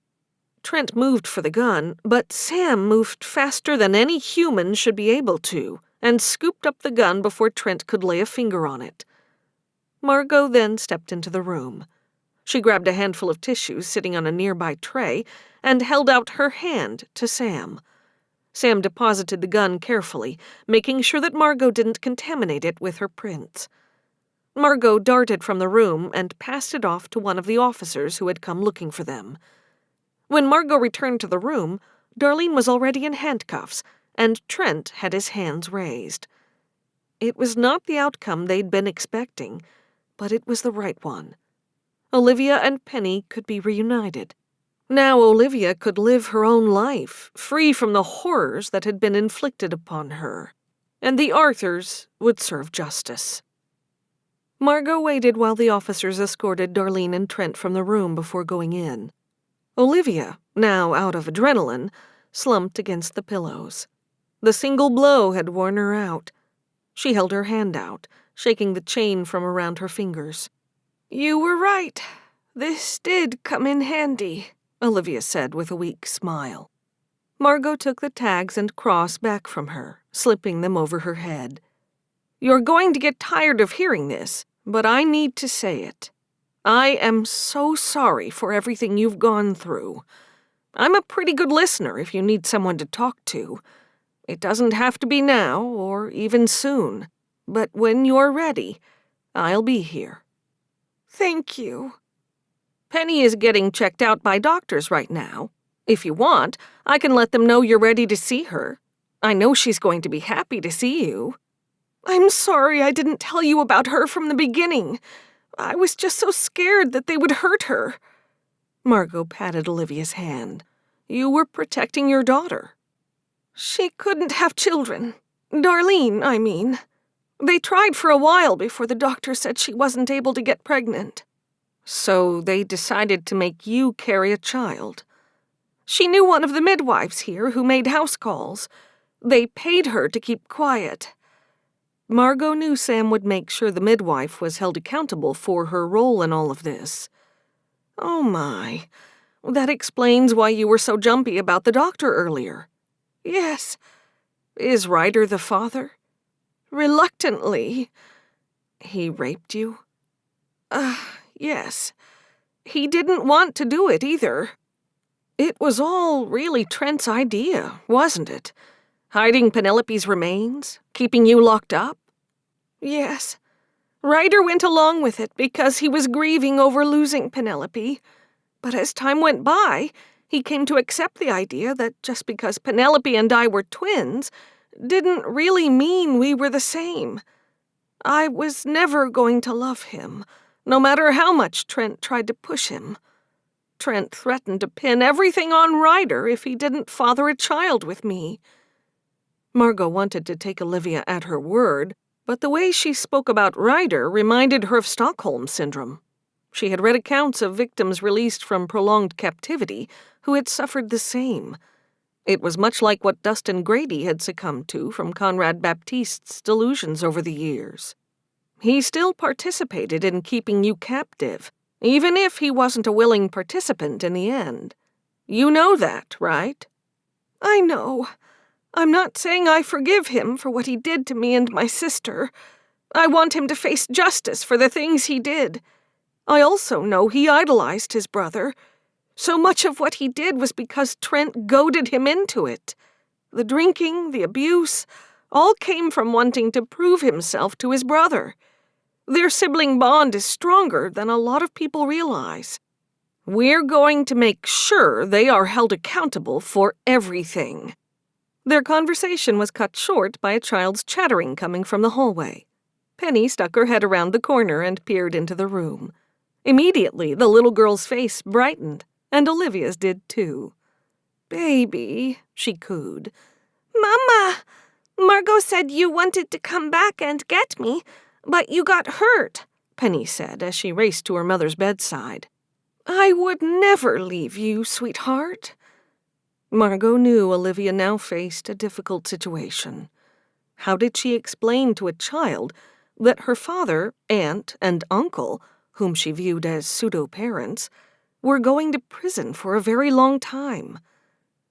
Trent moved for the gun, but Sam moved faster than any human should be able to, and scooped up the gun before Trent could lay a finger on it. Margot then stepped into the room. She grabbed a handful of tissues sitting on a nearby tray and held out her hand to Sam. Sam deposited the gun carefully, making sure that Margot didn't contaminate it with her prints. Margot darted from the room and passed it off to one of the officers who had come looking for them. When Margot returned to the room, Darlene was already in handcuffs, and Trent had his hands raised. It was not the outcome they'd been expecting, but it was the right one. Olivia and Penny could be reunited. Now Olivia could live her own life, free from the horrors that had been inflicted upon her, and the Arthurs would serve justice. Margot waited while the officers escorted Darlene and Trent from the room before going in. Olivia, now out of adrenaline, slumped against the pillows. The single blow had worn her out. She held her hand out, shaking the chain from around her fingers. "You were right. This did come in handy," Olivia said with a weak smile. Margot took the tags and cross back from her, slipping them over her head. "You're going to get tired of hearing this, but I need to say it. I am so sorry for everything you've gone through. I'm a pretty good listener if you need someone to talk to. It doesn't have to be now or even soon, but when you're ready, I'll be here." Thank you. Penny is getting checked out by doctors right now. If you want, I can let them know you're ready to see her. I know she's going to be happy to see you. I'm sorry I didn't tell you about her from the beginning. I was just so scared that they would hurt her. Margot patted Olivia's hand. You were protecting your daughter. She couldn't have children. Darlene, I mean. They tried for a while before the doctor said she wasn't able to get pregnant. So they decided to make you carry a child. She knew one of the midwives here who made house calls. They paid her to keep quiet. Margot knew Sam would make sure the midwife was held accountable for her role in all of this. Oh my, that explains why you were so jumpy about the doctor earlier. Yes. Is Ryder the father? Reluctantly. He raped you? Yes. He didn't want to do it either. It was all really Trent's idea, wasn't it? Hiding Penelope's remains? Keeping you locked up? Yes. Ryder went along with it because he was grieving over losing Penelope. But as time went by, he came to accept the idea that just because Penelope and I were twins didn't really mean we were the same. I was never going to love him, no matter how much Trent tried to push him. Trent threatened to pin everything on Ryder if he didn't father a child with me. Margot wanted to take Olivia at her word, but the way she spoke about Ryder reminded her of Stockholm Syndrome. She had read accounts of victims released from prolonged captivity who had suffered the same. It was much like what Dustin Grady had succumbed to from Conrad Baptiste's delusions over the years. He still participated in keeping you captive, even if he wasn't a willing participant in the end. You know that, right? I know. I'm not saying I forgive him for what he did to me and my sister. I want him to face justice for the things he did. I also know he idolized his brother. So much of what he did was because Trent goaded him into it. The drinking, the abuse, all came from wanting to prove himself to his brother. Their sibling bond is stronger than a lot of people realize. We're going to make sure they are held accountable for everything. Their conversation was cut short by a child's chattering coming from the hallway. Penny stuck her head around the corner and peered into the room. Immediately, the little girl's face brightened, and Olivia's did too. "Baby," she cooed. "Mama, Margot said you wanted to come back and get me, but you got hurt," Penny said as she raced to her mother's bedside. "I would never leave you, sweetheart." Margot knew Olivia now faced a difficult situation. How did she explain to a child that her father, aunt, and uncle, whom she viewed as pseudo-parents, were going to prison for a very long time?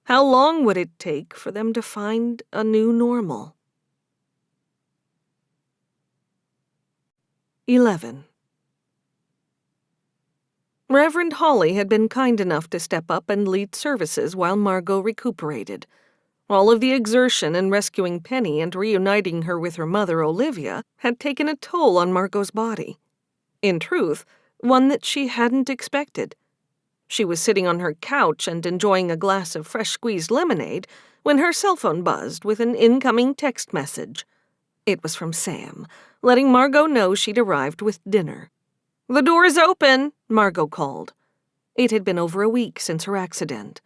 How long would it take for them to find a new normal? 11. Reverend Hawley had been kind enough to step up and lead services while Margot recuperated. All of the exertion in rescuing Penny and reuniting her with her mother, Olivia, had taken a toll on Margot's body. In truth, one that she hadn't expected. She was sitting on her couch and enjoying a glass of fresh-squeezed lemonade when her cell phone buzzed with an incoming text message. It was from Sam, letting Margot know she'd arrived with dinner. "The door is open," Margot called. It had been over a week since her accident.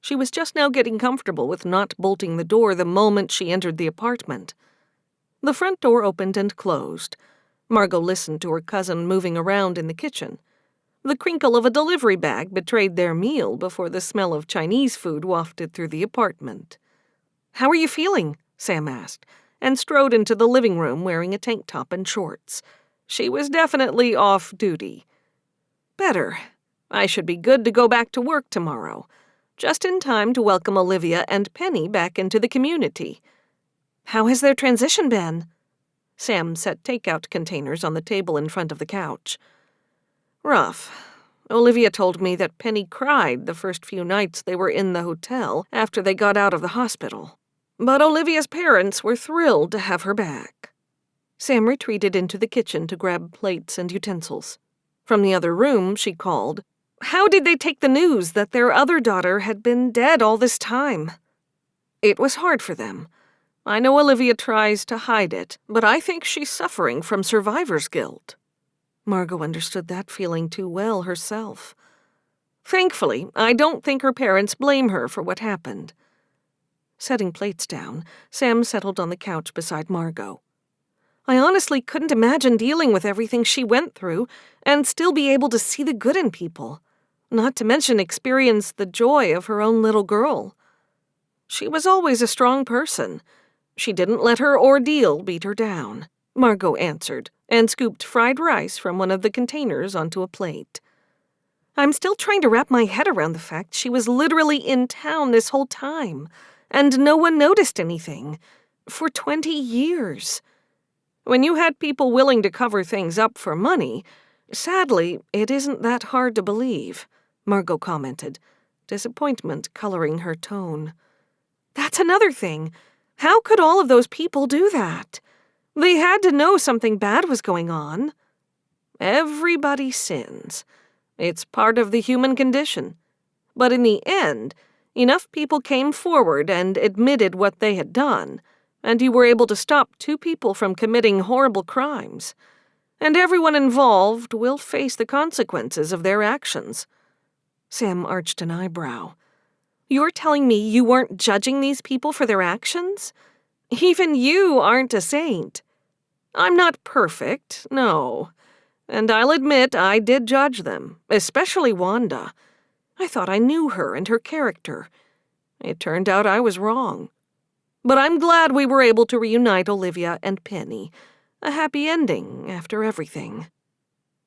She was just now getting comfortable with not bolting the door the moment she entered the apartment. The front door opened and closed. Margot listened to her cousin moving around in the kitchen. The crinkle of a delivery bag betrayed their meal before the smell of Chinese food wafted through the apartment. "How are you feeling?" Sam asked, and strode into the living room wearing a tank top and shorts. She was definitely off duty. "Better. I should be good to go back to work tomorrow, just in time to welcome Olivia and Penny back into the community." "How has their transition been?" Sam set takeout containers on the table in front of the couch. "Rough. Olivia told me that Penny cried the first few nights they were in the hotel after they got out of the hospital. But Olivia's parents were thrilled to have her back. Sam retreated into the kitchen to grab plates and utensils. From the other room, she called, "How did they take the news that their other daughter had been dead all this time?" "It was hard for them. I know Olivia tries to hide it, but I think she's suffering from survivor's guilt." Margot understood that feeling too well herself. "Thankfully, I don't think her parents blame her for what happened." Setting plates down, Sam settled on the couch beside Margot. "I honestly couldn't imagine dealing with everything she went through and still be able to see the good in people, not to mention experience the joy of her own little girl. She was always a strong person. She didn't let her ordeal beat her down," Margot answered, and scooped fried rice from one of the containers onto a plate. "I'm still trying to wrap my head around the fact she was literally in town this whole time, and no one noticed anything. For 20 years. When you had people willing to cover things up for money, sadly, it isn't that hard to believe," Margot commented, disappointment coloring her tone. "That's another thing. How could all of those people do that? They had to know something bad was going on." "Everybody sins. It's part of the human condition. But in the end, enough people came forward and admitted what they had done, and you were able to stop 2 people from committing horrible crimes. And everyone involved will face the consequences of their actions." Sam arched an eyebrow. "You're telling me you weren't judging these people for their actions? Even you aren't a saint." "I'm not perfect, no. And I'll admit I did judge them, especially Wanda. I thought I knew her and her character. It turned out I was wrong. But I'm glad we were able to reunite Olivia and Penny. A happy ending after everything."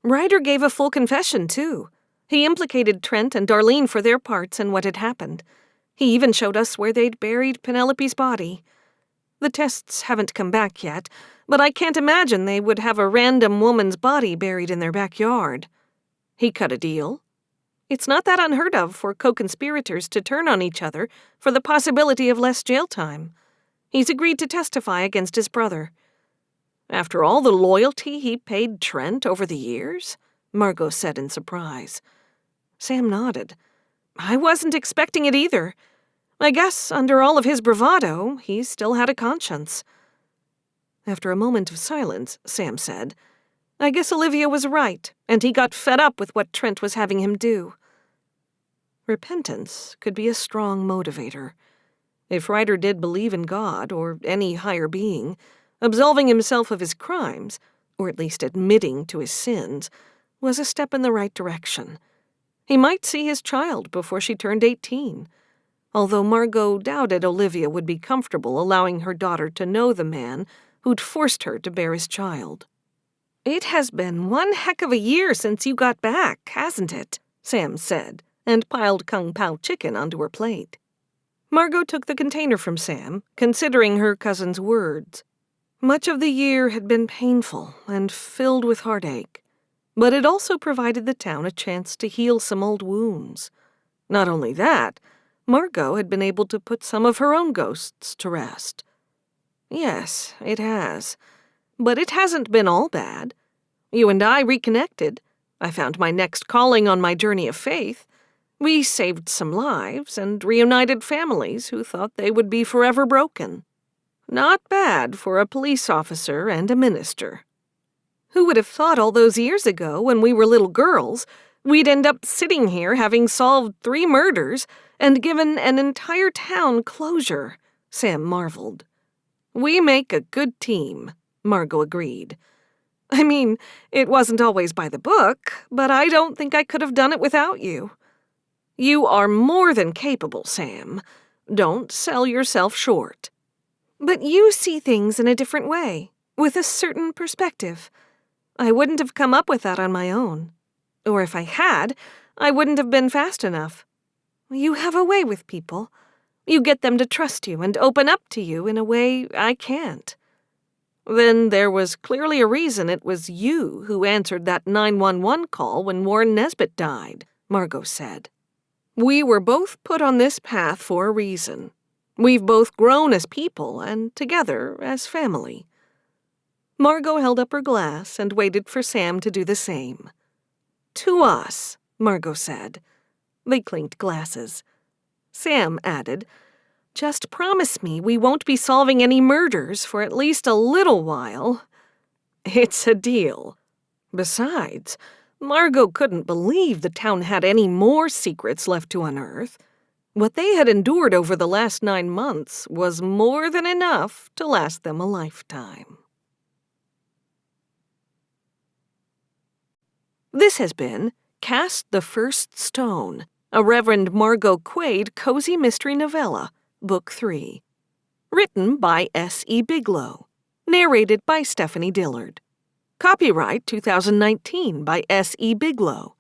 Ryder gave a full confession, too. He implicated Trent and Darlene for their parts in what had happened. He even showed us where they'd buried Penelope's body. The tests haven't come back yet, but I can't imagine they would have a random woman's body buried in their backyard. He cut a deal. It's not that unheard of for co-conspirators to turn on each other for the possibility of less jail time. He's agreed to testify against his brother. "After all the loyalty he paid Trent over the years?" Margot said in surprise. Sam nodded. "I wasn't expecting it either. I guess, under all of his bravado, he still had a conscience." After a moment of silence, Sam said, "I guess Olivia was right, and he got fed up with what Trent was having him do." Repentance could be a strong motivator. If Ryder did believe in God or any higher being, absolving himself of his crimes, or at least admitting to his sins, was a step in the right direction. He might see his child before she turned 18, although Margot doubted Olivia would be comfortable allowing her daughter to know the man who'd forced her to bear his child. "It has been one heck of a year since you got back, hasn't it?" Sam said, and piled Kung Pao chicken onto her plate. Margot took the container from Sam, considering her cousin's words. Much of the year had been painful and filled with heartache, but it also provided the town a chance to heal some old wounds. Not only that, Margot had been able to put some of her own ghosts to rest. Yes, it has. But it hasn't been all bad. You and I reconnected. I found my next calling on my journey of faith. We saved some lives and reunited families who thought they would be forever broken. Not bad for a police officer and a minister. Who would have thought all those years ago, when we were little girls, we'd end up sitting here having solved 3 murders and given an entire town closure, Sam marveled. We make a good team, Margot agreed. I mean, it wasn't always by the book, but I don't think I could have done it without you. You are more than capable, Sam. Don't sell yourself short. But you see things in a different way, with a certain perspective. I wouldn't have come up with that on my own. Or if I had, I wouldn't have been fast enough. You have a way with people. You get them to trust you and open up to you in a way I can't. Then there was clearly a reason it was you who answered that 911 call when Warren Nesbitt died, Margot said. We were both put on this path for a reason. We've both grown as people and together as family. Margot held up her glass and waited for Sam to do the same. To us, Margot said. They clinked glasses. Sam added, just promise me we won't be solving any murders for at least a little while. It's a deal. Besides, Margot couldn't believe the town had any more secrets left to unearth. What they had endured over the last 9 months was more than enough to last them a lifetime. This has been Cast the First Stone, a Reverend Margot Quade cozy mystery novella, Book 3. Written by S.E. Biglow. Narrated by Stephanie Dillard. Copyright 2019 by S.E. Biglow.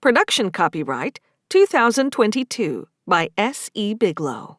Production copyright 2022 by S.E. Biglow.